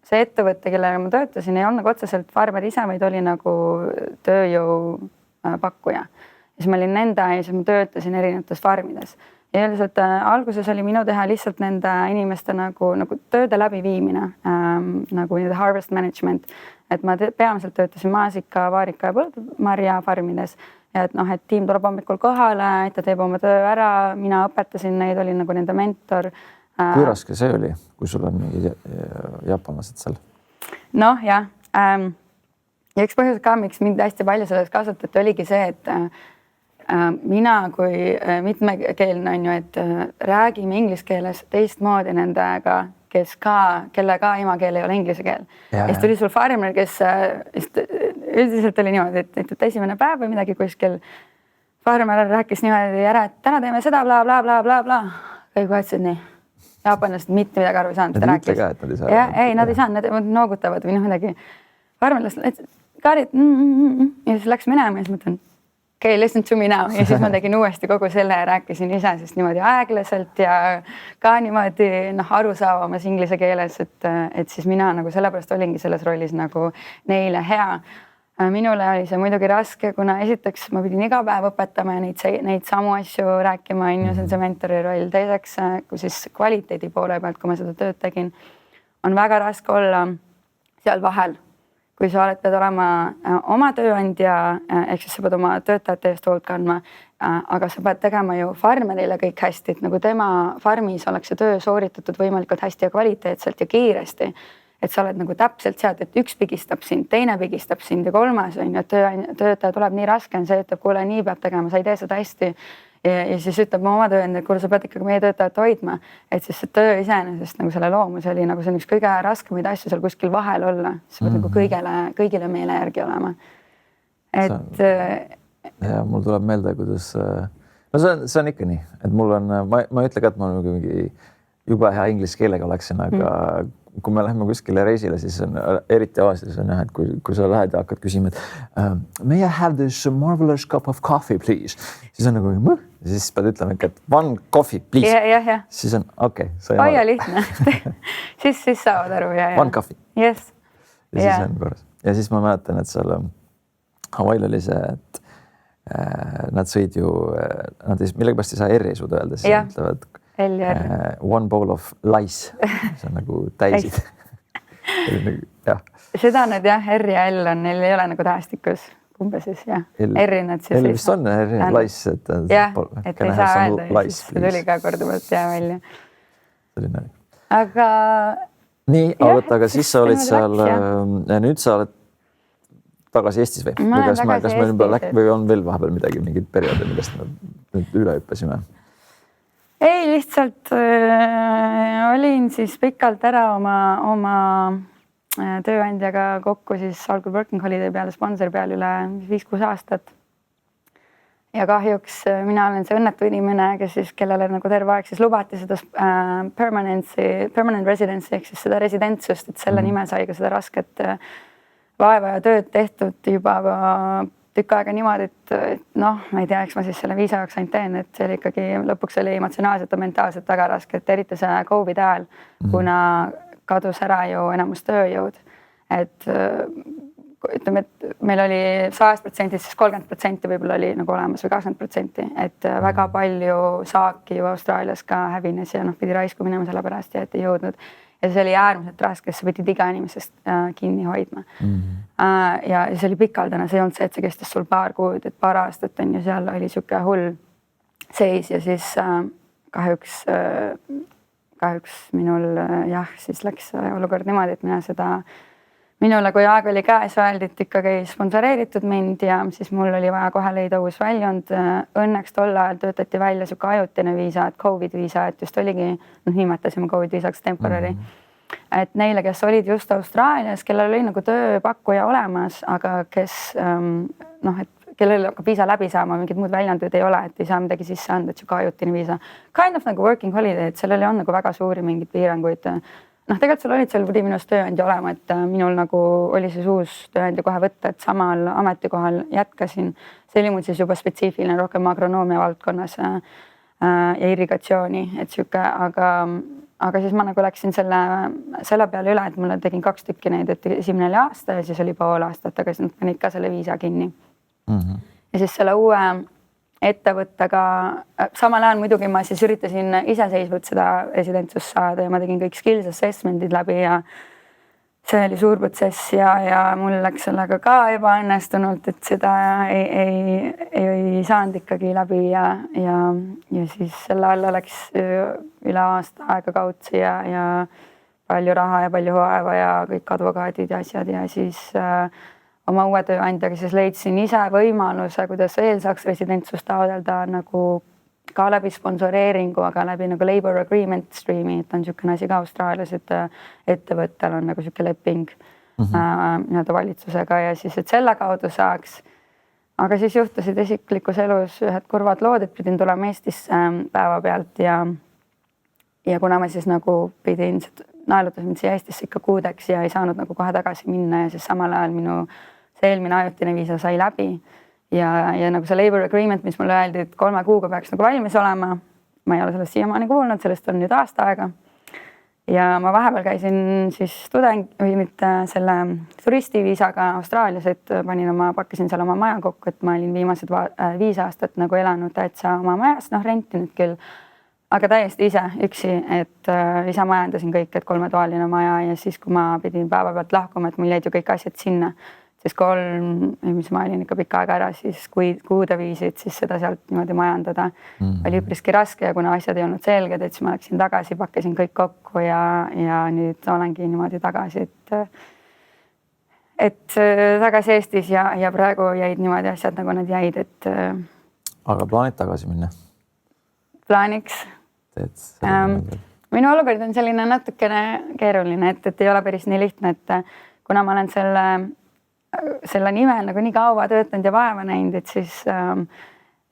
see ettevõtte, kellega ma töötasin, ei olnud nagu otseselt farmer ise, vaid oli nagu tööjõu pakkuja. Ja siis ma olin nende ja siis ma töötasin erinevates farmides. Ja üldiselt alguses oli minu teha lihtsalt nende inimeste nagu tööde läbiviimine, nagu harvest management. Et ma peamiselt töötasin maasika, vaarika ja põldmarja farmides. Ja et tiim tuleb hommikul kohale, et ta teeb oma töö ära, mina õpetasin neid, olin nagu nende mentor. Kui raske see oli, kui sul on mingi jaapanlased seal? Noh, jah. Ja üks põhjus ka, miks mind hästi palju selles kasutati, oligi see, et mina kui mitmekeelne on ju, et räägime inglise keeles teistmoodi nendega, kelle ka emakeel ei ole inglise keel. Ja siis tuli sul farmer, kes üldiselt oli niimoodi, et esimene päev või midagi kuskil farmer rääkis niimoodi ära, et täna teeme seda bla bla bla bla bla. Kõik vaatsid nii. Jaapanlased mitte midagi aru ei saanud. Nad ütle ka, et nad ei saa. Ei, nad ei saanud, nad noogutavad või midagi. Farmerlased, Karit, ja siis läks minema ja siis mõtlen, okay, listen to me now. Ja siis ma tegin uuesti kogu selle ja rääkisin ise, sest niimoodi aeglaselt ja ka niimoodi arusaavamas inglise keeles, et siis mina nagu sellepärast olingi selles rollis nagu neile hea. Minule oli see muidugi raske, kuna esiteks ma pidin iga päev õpetama ja neid samu asju rääkima, see on see mentori roll. Teiseks, kui siis kvaliteedi poole pealt, kui ma seda tööd tegin, on väga raske olla seal vahel. Kui sa pead olema oma tööandja, ehk siis sa pead oma töötajate eest hoolt kandma, aga sa pead tegema ju farmerile kõik hästi, et nagu tema farmis oleks see töö sooritatud võimalikult hästi ja kvaliteetselt ja kiiresti. et sa oled nagu täpselt sealt, et üks pigistab sind, teine pigistab sind ja kolmas on ju, et töötaja tuleb nii raske, on see ütleb, kuule, nii peab tegema, sa ei tee seda hästi. Ja siis ütleb mu oma tööandja, et kuule, sa pead ikkagi meie töötajat hoidma, et siis see töö iseenesest nagu selle loomus oli nagu see on üks kõige raskemaid asju seal kuskil vahel olla, sa pead nagu kõigile meele järgi olema. Et ja mul tuleb meelde, kuidas no see on ikka nii, et mul on, ma ei ütle ka, et ma mingi jube hea inglise keelega oleksin, aga kui me läheme kuskile reisile, siis on eriti Aasias on jah, et kui sa lähed ja hakkad küsima, et may I have this marvelous cup of coffee, please? Siis on nagu, siis pead ütlema ikka, et one coffee, please. Ja. Siis on okei. Ja lihtne. siis saavad aru. Ja. One coffee. Yes. Ja siis on korras. Ja siis ma mäletan, et seal Hawaii'l oli see, et nad sõid ju, millegipärast ei saa R ei suuda öelda, siis ütlevad one bowl of lice, see on nagu täisid. Seda nad jah, R ja L on, neil ei ole nagu tähestikus, kumbe siis jah. R-i nad siis L vist on R ja lice, et jah, et ei saa öelda ja siis see tuli ka korduvalt välja. Selline. Aga nii, aga siis sa olid seal ja nüüd sa oled tagasi Eestis või? Kas meil või on veel vahepeal midagi, mingid perioodi, millest me nüüd üle hüppasime? Ei, lihtsalt olin siis pikalt ära oma tööandjaga kokku siis algul Working Holiday peale, sponsori peale üle 5-6 aastat. Ja kahjuks mina olen see õnnetu inimene, kellele nagu terve aeg siis lubati seda permanent residency ehk siis seda residentsust, et selle nime sai ka seda rasket vaeva ja tööd tehtud juba tükk aega niimoodi, et noh, ma ei tea, eks ma siis selle viisa jaoks ainult teen, et see oli ikkagi lõpuks oli emotsionaalselt ja mentaalselt väga raske, et eriti see COVID ajal, kuna kadus ära ju enamus tööjõud. Et ütleme, et meil oli 100%, siis 30% võib-olla oli nagu olemas või 20%, et väga palju saaki ju Austraalias ka hävines ja pidi raisku minema selle pärast ja et ei jõudnud. Ja see oli äärmiselt raske, sa pidid iga inimesest kinni hoidma. Ja see oli pikaldane, see ei olnud see, et see kestis sul paar kuud, et paar aastat on ja seal oli siuke hull seis ja siis kahjuks minul siis läks olukord niimoodi, et minule, kui aeg oli käes, öeldi, et ikkagi sponsoreeritud mind ja siis mul oli vaja kohe leida uus väljund. Õnneks tol ajal töötati välja siuke ajutine viisa, et COVID viisa, et just oligi, nimetasime COVID viisaks temporary. Et neile, kes olid just Austraalias, kellel oli nagu tööpakkuja olemas, aga kes, et kellel hakkab viisa läbi saama, mingid muud väljundid ei ole, et ei saa midagi sisse anda, et siuke ajutine viisa. Kind of nagu working holiday, et sellel on nagu väga suuri mingid piiranguid. Tegelikult sul olid seal minust tööandja olema, et minul nagu oli siis uus tööandja kohe võtta, et samal ametikohal jätkasin. See oli mul siis juba spetsiifiline rohkem agronoomia valdkonnas ja irrigatsiooni, et siuke, aga siis ma nagu läksin selle peale üle, et mulle tegin 2 tükki neid, et esimene oli aasta ja siis oli pool aastat, aga siis nad panid ka selle viisa kinni. Ja siis selle uue ettevõttega, samal ajal muidugi ma siis üritasin iseseisvalt seda residentsust saada ja ma tegin kõik skills assessment'id läbi ja see oli suur protsess ja mul läks sellega ka ebaõnnestunult, et seda ei saanud ikkagi läbi ja siis selle alla läks üle aasta aega kaudsi ja palju raha ja palju vaeva ja kõik advokaadid ja asjad ja siis oma uue tööandjaga siis leidsin ise võimaluse, kuidas veel saaks residentsust taodelda nagu ka läbi sponsoreeringu, aga läbi nagu labor agreement streami, et on niisugune asi ka Austraalias, et ettevõttel on nagu niisugune leping valitsusega ja siis, et selle kaudu saaks. Aga siis juhtusid isiklikus elus ühed kurvad lood, et pidin tulema Eestisse päevapealt ja kuna ma siis nagu pidin naelutas mind siia Eestisse ikka kuudeks ja ei saanud nagu kohe tagasi minna ja siis samal ajal minu see eelmine ajutine viisa sai läbi ja nagu see labor agreement, mis mulle öeldi, et 3 kuuga peaks nagu valmis olema. Ma ei ole sellest siiamaani kuulnud, sellest on nüüd aasta aega. Ja ma vahepeal käisin siis selle turistiviisaga Austraalias, et pakkisin seal oma maja kokku, et ma olin viimased 5 aastat nagu elanud täitsa oma majas, rentinud küll. Aga täiesti ise üksi, et ise majandasin kõik, et 3-toaline maja ja siis, kui ma pidin päeva pealt lahkuma, et mul jäid ju kõik asjad sinna. siis mis ma olin ikka pikka aega ära, siis kuude viisid, siis seda sealt niimoodi majandada oli üpriski raske ja kuna asjad ei olnud selged, et siis ma läksin tagasi, pakkisin kõik kokku ja nüüd olengi niimoodi tagasi, et tagasi Eestis ja praegu jäid niimoodi asjad, nagu nad jäid, et. Aga plaanid tagasi minna? Plaaniks. Minu olukord on selline natukene keeruline, et ei ole päris nii lihtne, et kuna ma olen selle nimel nagu nii kaua töötanud ja vaeva näinud, et siis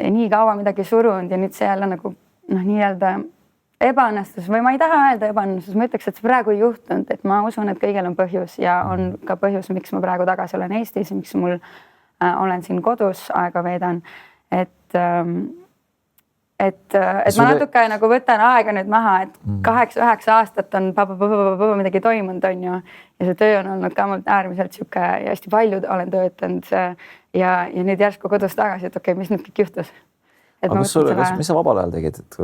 nii kaua midagi surunud ja nüüd see jälle nagu nii-öelda ebaõnnestus või ma ei taha öelda ebaõnnestus, ma ütleks, et see praegu ei juhtunud, et ma usun, et kõigil on põhjus ja on ka põhjus, miks ma praegu tagasi olen Eestis, miks mul olen siin kodus aega veedan, et ma natuke nagu võtan aega nüüd maha, et 8-9 aastat on midagi toimunud, on ju. Ja see töö on olnud ka mult äärmiselt sihuke ja hästi palju olen töötanud ja nüüd järsku kodus tagasi, et okei, mis nüüd kõik juhtus. Aga mis sa vabal ajal tegid, et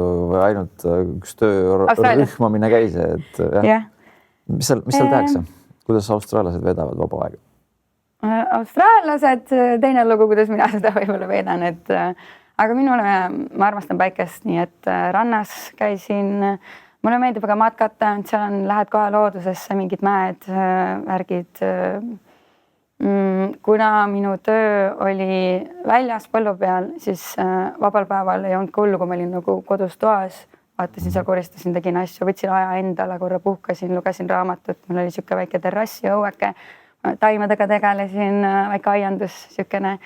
ainult üks töörühmamine käis, et mis seal tehakse? Kuidas austraallased veedavad vaba aega? Austraallased, teine lugu, kuidas mina seda võib-olla veedan, et aga ma armastan päikest, nii et rannas käisin, mulle meeldib aga matkata, seal lähed kohe loodusesse, mingid mäed, värgid. Kuna minu töö oli väljas põllu peal, siis vabal päeval ei olnud hullu, kui ma olin nagu kodus toas, vaatasin seal, koristasin, tegin asju, võtsin aja endale, korra puhkasin, lugesin raamatut, mul oli sihuke väike terrass ja õueke, taimedega tegelesin, väike aiandus, siukene.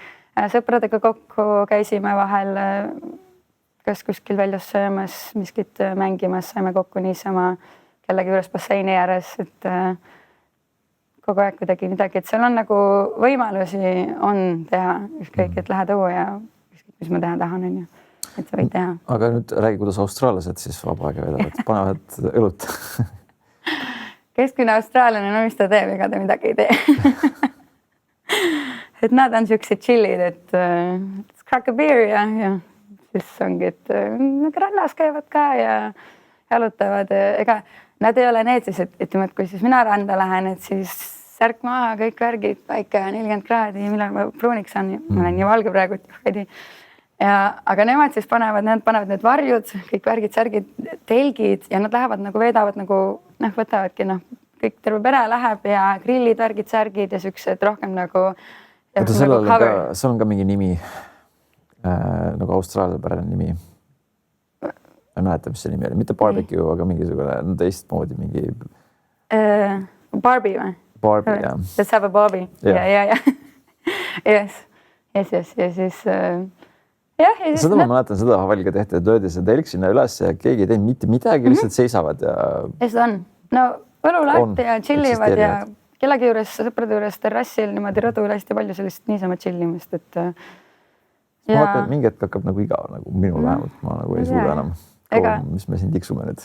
Sõpradega kokku käisime vahel kas kuskil väljas söömas, miskit mängimas, saime kokku niisama kellegi juures basseini ääres, et kogu aeg kuidagi midagi, et seal on nagu võimalusi on teha ükskõik, et lähed õue ja ükskõik, mis ma teha tahan, on ju, et sa võid teha. Aga nüüd räägi, kuidas austraallased siis vaba aega veedavad, panevad õlut. Keskmine austraallane, no mis ta teeb, ega ta midagi ei tee. Et nad on siuksed chillid, et crack a beer ja siis ongi, et nad rannas käivad ka ja jalutavad. Ega nad ei ole need siis, et kui siis mina randa lähen, et siis särk maha, kõik värgid, päike 40 kraadi, millal ma pruuniks saan. Ma olen nii valge praegu, et aga nemad siis panevad need varjud, kõik värgid, särgid, telgid ja nad lähevad nagu veedavad nagu võtavadki kõik terve pere läheb ja grillid, värgid, särgid ja siuksed rohkem nagu. Oota, seal on ka mingi nimi, nagu Austraalia pärane nimi. Ma ei mäleta, mis see nimi oli, mitte barbecue, aga mingisugune teistmoodi mingi. Barbie või? Barbie, jah. Let's have a Barbie. Ja. Yes. Ja siis. Seda ma mäletan, seda Havaliga tehti, et löödi see telk sinna üles ja keegi ei teinud mitte midagi, lihtsalt seisavad ja. Ja seda on. No võlu lahti ja chillivad ja kellegi juures, sõprade juures terrassil niimoodi rõdul hästi palju sellist niisama chillimist, et. Ma vaatan, et mingi hetk hakkab nagu igav, nagu minul vähemalt, ma nagu ei suuda enam. Mis me siin tiksume nüüd.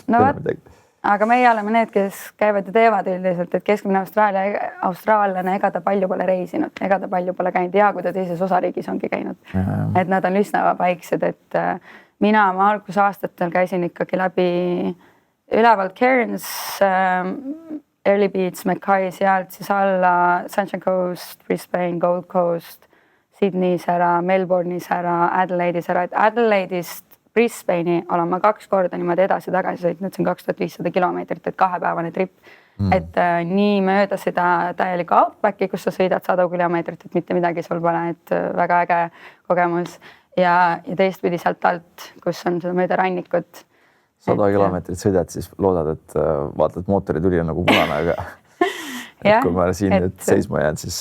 Aga meie oleme need, kes käivad ja teevad üldiselt, et keskmine austraallane ega ta palju pole reisinud, ega ta palju pole käinud ja kui ta teises osariigis ongi käinud. Et nad on üsna paiksed, et ma algusaastatel käisin ikkagi läbi üleval Cairns, Early Beach, Mackay, sealt siis alla Sunshine Coast, Brisbane, Gold Coast, Sydney's ära, Melbourne'is ära, Adelaide'is ära, et Adelaide'ist Brisbane'i olen ma 2 korda niimoodi edasi-tagasi sõitnud, see on 2500 kilomeetrit, et 2-päevane trip. Et nii mööda seda täielikku outbacki, kus sa sõidad 100 kilomeetrit, et mitte midagi sul pole, et väga äge kogemus. Ja teistpidi sealt alt, kus on seda mööda rannikut. 100 kilomeetrit sõidad, siis loodad, et vaatad mootorituli on nagu punane, aga kui ma siin nüüd seisma jään, siis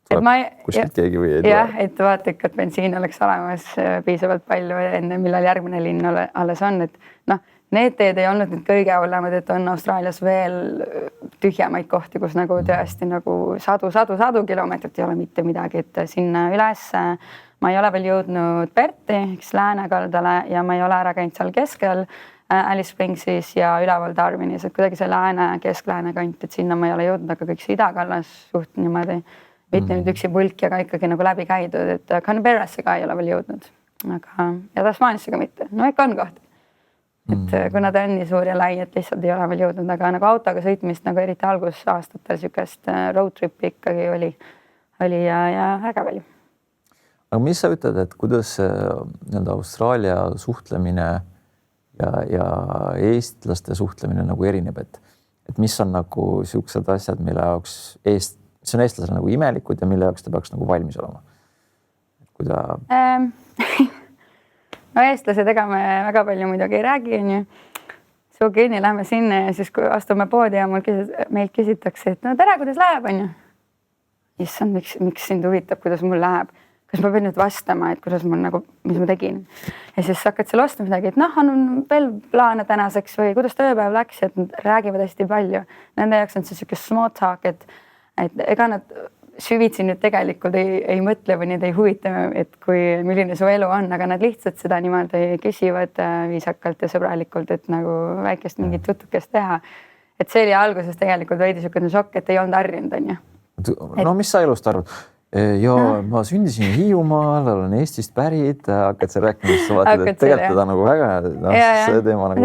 kuskilt keegi või ei tule. Jah, et vaata ikka, et bensiin oleks olemas piisavalt palju enne, millal järgmine linn alles on. Et need teed ei olnud nüüd kõige hullemad, et on Austraalias veel tühjamaid kohti, kus nagu tõesti nagu sadu kilomeetrit ei ole mitte midagi, et sinna üles ma ei ole veel jõudnud Perthi, eks läänekaldale ja ma ei ole ära käinud seal keskel Alice Springsis ja üleval Darwinis, et kuidagi see kesk-lääne kant, et sinna ma ei ole jõudnud, aga kõik see idakallas suht niimoodi. Mitte nüüd üksi pulk ja ka ikkagi nagu läbi käidud, et Canberrasse ka ei ole veel jõudnud. Aga ja Tasmaanisse ka mitte. No ikka on kohti. Et kuna ta on nii suur ja lai, et lihtsalt ei ole veel jõudnud, aga nagu autoga sõitmist nagu eriti algusaastatel sükest road tripi ikkagi oli oli ja äge oli. aga mis sa ütled, et kuidas nii-öelda Austraalia suhtlemine ja eestlaste suhtlemine nagu erineb, et mis on nagu siuksed asjad, mille jaoks mis on eestlasele nagu imelikud ja mille jaoks ta peaks nagu valmis olema? Kui ta... No eestlased, ega me väga palju muidugi ei räägi, on ju. Sugeeni lähme sinna ja siis, kui astume poodi ja meilt küsitakse, et no tere, kuidas läheb, on ju? Issand, miks sind huvitab, kuidas mul läheb? Kas ma pean nüüd vastama, et kuidas mul nagu, mis ma tegin? Ja siis hakkad seal osta midagi, et noh, on veel plaane tänaseks või kuidas tööpäev läks, et nad räägivad hästi palju. Nende jaoks on see siuke small talk, et ega nad süvitsi nüüd tegelikult ei mõtle või neid ei huvita, et milline su elu on, aga nad lihtsalt seda niimoodi küsivad viisakalt ja sõbralikult, et nagu väikest mingit jutukest teha. Et see oli alguses tegelikult veidi siukene šokk, et ei olnud harjunud, on ju. No mis sa elust arvad? Ja ma sündisin Hiiumaal, olen Eestist pärit, hakkad sa rääkima, siis sa vaatad, et tegelikult teda nagu väga, see teema nagu...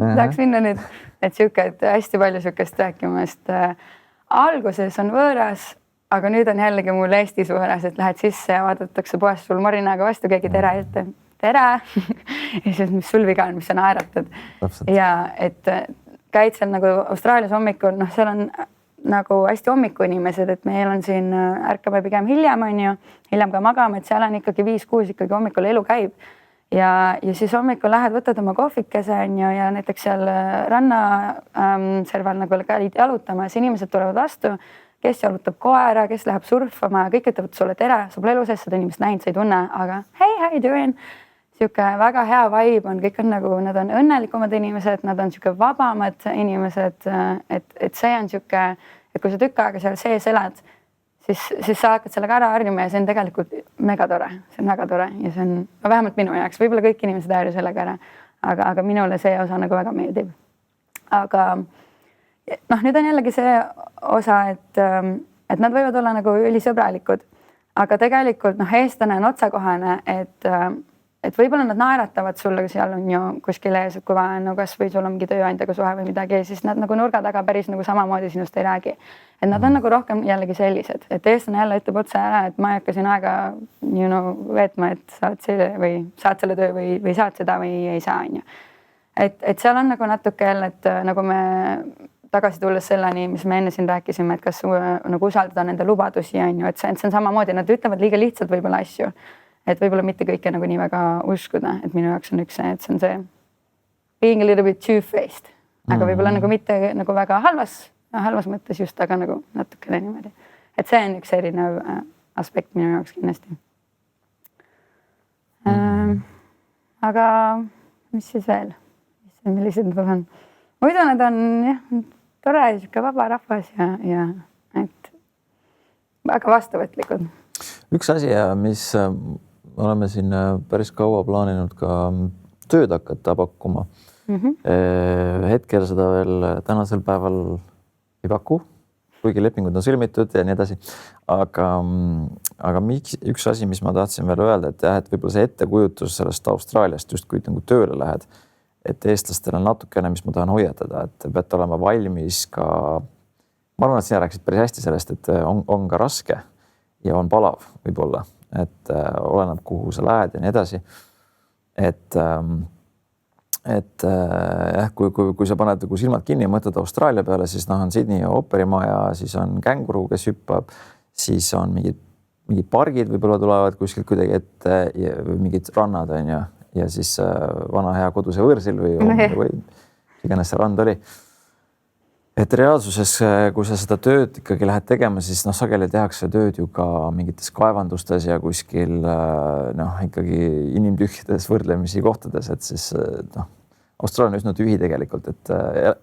Tahaks minna nüüd, et siuke, et hästi palju siukest rääkimast. Alguses on võõras, aga nüüd on jällegi mul Eestis võõras, et lähed sisse ja vaadatakse poest sul marinaga vastu, keegi tere ette. Tere! Ja siis, mis sul viga on, mis sa naeratad. Ja et käid seal nagu Austraalias hommikul, noh, seal on nagu hästi hommiku inimesed, et meil on siin, ärkame pigem hiljem, on ju, hiljem ka magame, et seal on ikkagi 5-6 ikkagi hommikul elu käib. Ja siis hommikul lähed, võtad oma kohvikese, on ju, ja näiteks seal rannaserval nagu käid jalutamas, inimesed tulevad vastu, kes jalutab koera, kes läheb surfama, kõik ütlevad sulle tere, sa pole elu sees seda inimest näinud, sa ei tunne, aga hey, how you doing? Siuke väga hea vibe on, kõik on nagu, nad on õnnelikumad inimesed, nad on siuke vabamad inimesed, et see on siuke, et kui sa tükk aega seal sees elad, siis sa hakkad sellega ära harjuma ja see on tegelikult mega tore, see on väga tore ja see on vähemalt minu jaoks, võib-olla kõik inimesed harju sellega ära, aga minule see osa nagu väga meeldib. Aga noh, nüüd on jällegi see osa, et nad võivad olla nagu ülisõbralikud, aga tegelikult noh, eestlane on otsekohane, et võib-olla nad naeratavad sulle, seal on ju kuskil ees, et kui vaja on, no kas või sul on mingi tööandjaga suhe või midagi, siis nad nagu nurga taga päris nagu samamoodi sinust ei räägi. Et nad on nagu rohkem jällegi sellised, et eestlane jälle ütleb otse ära, et ma ei hakka siin aega veetma, et saad selle töö või saad seda või ei saa, on ju. Et seal on nagu natuke jälle, et nagu me tagasi tulles selleni, mis me enne siin rääkisime, et kas nagu usaldada nende lubadusi, on ju, et see on samamoodi, nad ütlevad liiga lihtsalt võib-olla asju. Et võib-olla mitte kõike nagu nii väga uskuda, et minu jaoks on üks see, et see on see being a little bit two-faced, aga võib-olla nagu mitte nagu väga halvas mõttes just, aga nagu natukene niimoodi. Et see on üks erinev aspekt minu jaoks kindlasti. Aga mis siis veel? Millised nad on? Muidu nad on tore, siuke vaba rahvas ja et väga vastuvõtlikud. Üks asi, mis oleme siin päris kaua plaaninud ka tööd hakata pakkuma. Hetkel seda veel tänasel päeval ei paku, kuigi lepingud on sõlmitud ja nii edasi. Aga üks asi, mis ma tahtsin veel öelda, et jah, et võib-olla see ettekujutus sellest Austraaliast just kui nagu tööle lähed, et eestlastel on natukene, mis ma tahan hoiatada, et peate olema valmis ka, ma arvan, et sina rääkisid päris hästi sellest, et on ka raske ja on palav võib-olla, et oleneb, kuhu sa lähed ja nii edasi. Et jah, kui sa paned silmad kinni ja mõtled Austraalia peale, siis on Sydney ooperimaja, siis on känguru, kes hüppab, siis on mingid pargid võib-olla tulevad kuskilt kuidagi ette ja mingid rannad on ju, ja siis vana hea koduse võõrsil või iganes see rand oli. Et reaalsuses, kui sa seda tööd ikkagi lähed tegema, siis sageli tehakse tööd ju ka mingites kaevandustes ja kuskil ikkagi inimtühjades võrdlemisi kohtades, et siis Austraalia on üsna tühi tegelikult, et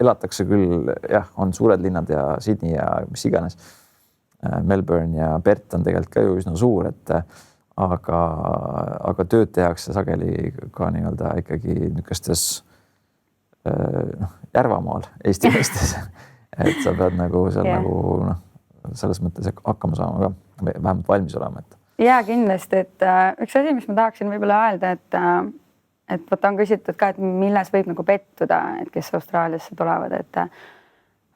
elatakse küll, jah, on suured linnad ja Sydney ja mis iganes, Melbourne ja Perth on tegelikult ka ju üsna suur, et aga tööd tehakse sageli ka nii-öelda ikkagi niisugustes järvamaal Eesti mõistes, et sa pead nagu seal nagu selles mõttes hakkama saama ka, vähemalt valmis olema. Ja kindlasti, et üks asi, mis ma tahaksin võib-olla öelda, et võtta on küsitud ka, et milles võib nagu pettuda, et kes Austraaliasse tulevad, et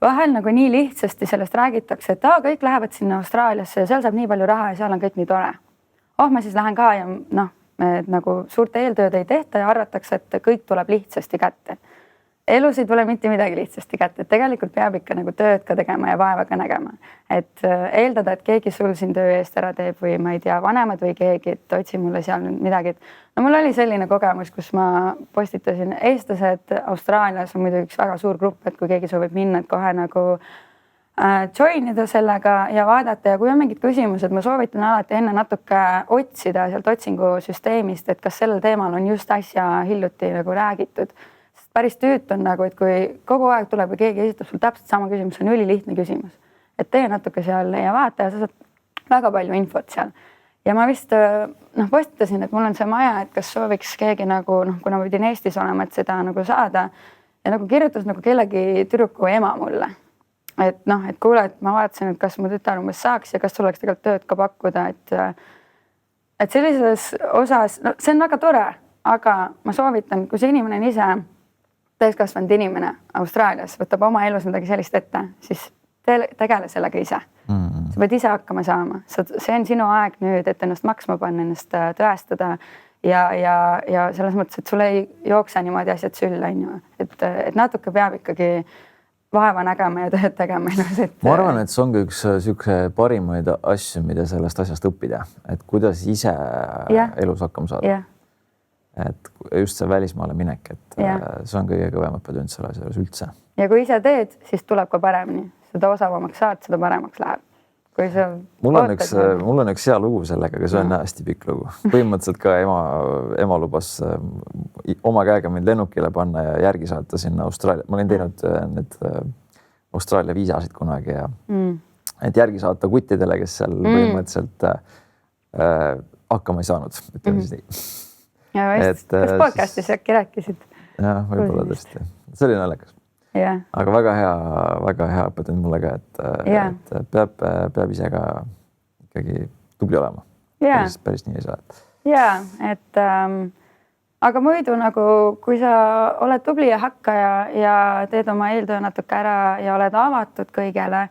vahel nagu nii lihtsasti sellest räägitakse, et kõik lähevad sinna Austraaliasse ja seal saab nii palju raha ja seal on kõik nii tore. Ma siis lähen ka ja noh, nagu suurt eeltööd ei tehta ja arvatakse, et kõik tuleb lihtsasti kätte. Elus ei tule mitte midagi lihtsasti kätte, et tegelikult peab ikka nagu tööd ka tegema ja vaeva ka nägema. Et eeldada, et keegi sul siin töö eest ära teeb või ma ei tea, vanemad või keegi, et otsi mulle seal midagi. No mul oli selline kogemus, kus ma postitasin eestlased Austraalias on muidu üks väga suur grupp, et kui keegi soovib minna, et kohe nagu joinida sellega ja vaadata ja kui on mingid küsimused, ma soovitan alati enne natuke otsida sealt otsingusüsteemist, et kas sellel teemal on just äsja hiljuti nagu räägitud. Päris tüüt on nagu, et kui kogu aeg tuleb ja keegi esitab sul täpselt sama küsimus, see on ülilihtne küsimus. Et tee natuke seal ja vaata ja sa saad väga palju infot seal. Ja ma vist postitasin, et mul on see maja, et kas sooviks keegi nagu, kuna ma pidin Eestis olema, et seda nagu saada. Ja nagu kirjutas nagu kellegi tüdruku ema mulle. Et et kuule, et ma vaatasin, et kas mu tütar umbes saaks ja kas sul oleks tegelikult tööd ka pakkuda. Et sellises osas, see on väga tore, aga ma soovitan, kui see inimene on ise täiskasvanud inimene Austraalias võtab oma elus midagi sellist ette, siis tegele sellega ise. Sa pead ise hakkama saama. See on sinu aeg nüüd, et ennast maksma panna, ennast tõestada ja selles mõttes, et sul ei jookse niimoodi asjad sülle. Et natuke peab ikkagi vaeva nägema ja tööd tegema. Ma arvan, et see ongi üks siuke parimaid asju, mida sellest asjast õppida, et kuidas ise elus hakkama saada. Et just see välismaale minek, et see on kõige kõvem õppetund selle asja üldse. Ja kui ise teed, siis tuleb ka paremini. Seda osavamaks saad, seda paremaks läheb. Kui sa mul on üks hea lugu sellega, aga see on hästi pikk lugu. Põhimõtteliselt ka ema lubas oma käega mind lennukile panna ja järgi saata sinna Austraalia. Ma olin teinud need Austraalia viisasid kunagi ja et järgi saata kuttidele, kes seal põhimõtteliselt hakkama ei saanud. Ütleme siis nii. Ja vist, kas podcastis äkki rääkisid? Jah, võib-olla tõesti. See oli naljakas. Aga väga hea õppetund mulle ka, et peab ise ka ikkagi tubli olema. Päris nii ei saa. Jaa, et aga muidu nagu, kui sa oled tubli ja hakkaja ja teed oma eeltöö natuke ära ja oled avatud kõigele,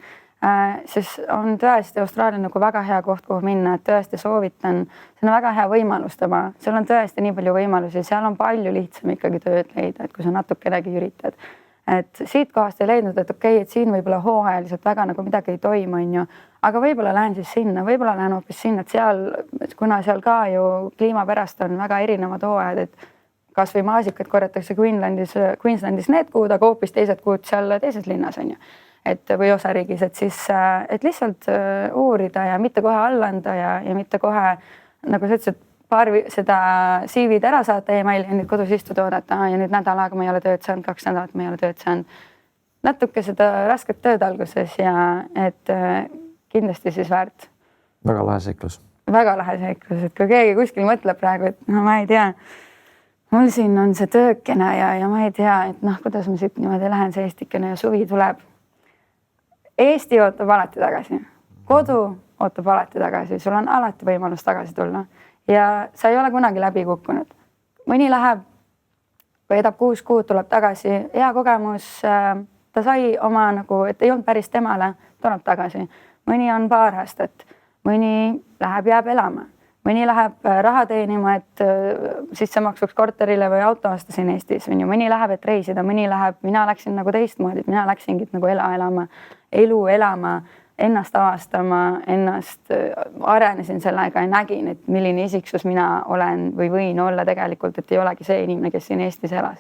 siis on tõesti Austraalia nagu väga hea koht, kuhu minna, et tõesti soovitan. See on väga hea võimalus tema. Seal on tõesti nii palju võimalusi, seal on palju lihtsam ikkagi tööd leida, et kui sa natukenegi üritad. Et siit kohast ei leidnud, et okei, et siin võib-olla hooajaliselt väga nagu midagi ei toimu, aga võib-olla lähen siis sinna, võib-olla lähen hoopis sinna, et seal, kuna seal ka ju kliima pärast on väga erinevad hooajad, et kas või maasikad korjatakse Queenslandis need kuud, aga hoopis teised kuud seal teises linnas on ju. Et või osariigis, et siis et lihtsalt uurida ja mitte kohe allanda ja mitte kohe, nagu sa ütlesid, seda CV-d ära saata e-maili ja nüüd kodus istuda oodata ja nüüd nädal aega ma ei ole tööd saanud, 2 nädalat ma ei ole tööd saanud. Natuke seda rasket tööd alguses ja et kindlasti siis väärt. Väga lahe seiklus. Väga lahe seiklus, et kui keegi kuskil mõtleb praegu, et ma ei tea, mul siin on see töökene ja ma ei tea, et kuidas ma siit niimoodi lähen see eestikene ja suvi tuleb. Eesti ootab alati tagasi, kodu ootab alati tagasi, sul on alati võimalus tagasi tulla ja sa ei ole kunagi läbi kukkunud. Mõni läheb, veedab 6 kuud, tuleb tagasi, hea kogemus, ta sai oma nagu, et ei olnud päris temale, tuleb tagasi. Mõni on paar aastat, mõni läheb, jääb elama, mõni läheb raha teenima, et sissemaksuks korterile või auto osta siin Eestis, mõni läheb, et reisida, mõni läheb, mina läksin nagu teistmoodi, mina läksingi nagu elu elama, ennast avastama, ennast arenesin sellega ja nägin, et milline isiksus mina olen või võin olla tegelikult, et ei olegi see inimene, kes siin Eestis elas.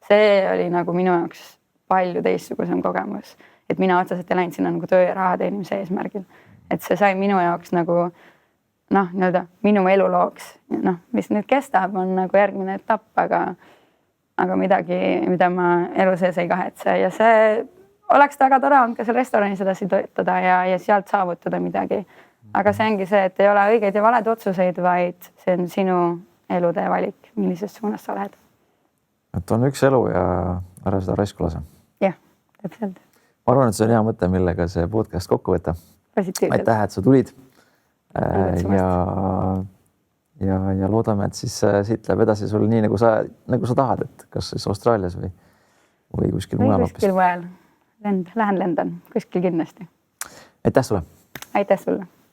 See oli nagu minu jaoks palju teistsugusem kogemus, et mina otseselt ei läinud sinna nagu töö ja raha teenimise eesmärgil. Et see sai minu jaoks nagu minu elulooks, mis nüüd kestab, on nagu järgmine etapp, aga midagi, mida ma elu sees ei kahetse ja see oleks väga tore olnud ka seal restoranis edasi töötada ja sealt saavutada midagi. Aga see ongi see, et ei ole õigeid ja valed otsuseid, vaid see on sinu elutee valik, millises suunas sa lähed. Et on üks elu ja ära seda raisku lase. Jah, täpselt. Ma arvan, et see on hea mõte, millega see podcast kokku võtta. Aitäh, et sa tulid. Ja loodame, et siis siit läheb edasi sul nii, nagu sa tahad, et kas siis Austraalias või kuskil mujal hoopis. Kuskil mujal. lähen lendan kuskil kindlasti. aitäh sulle! Aitäh sulle!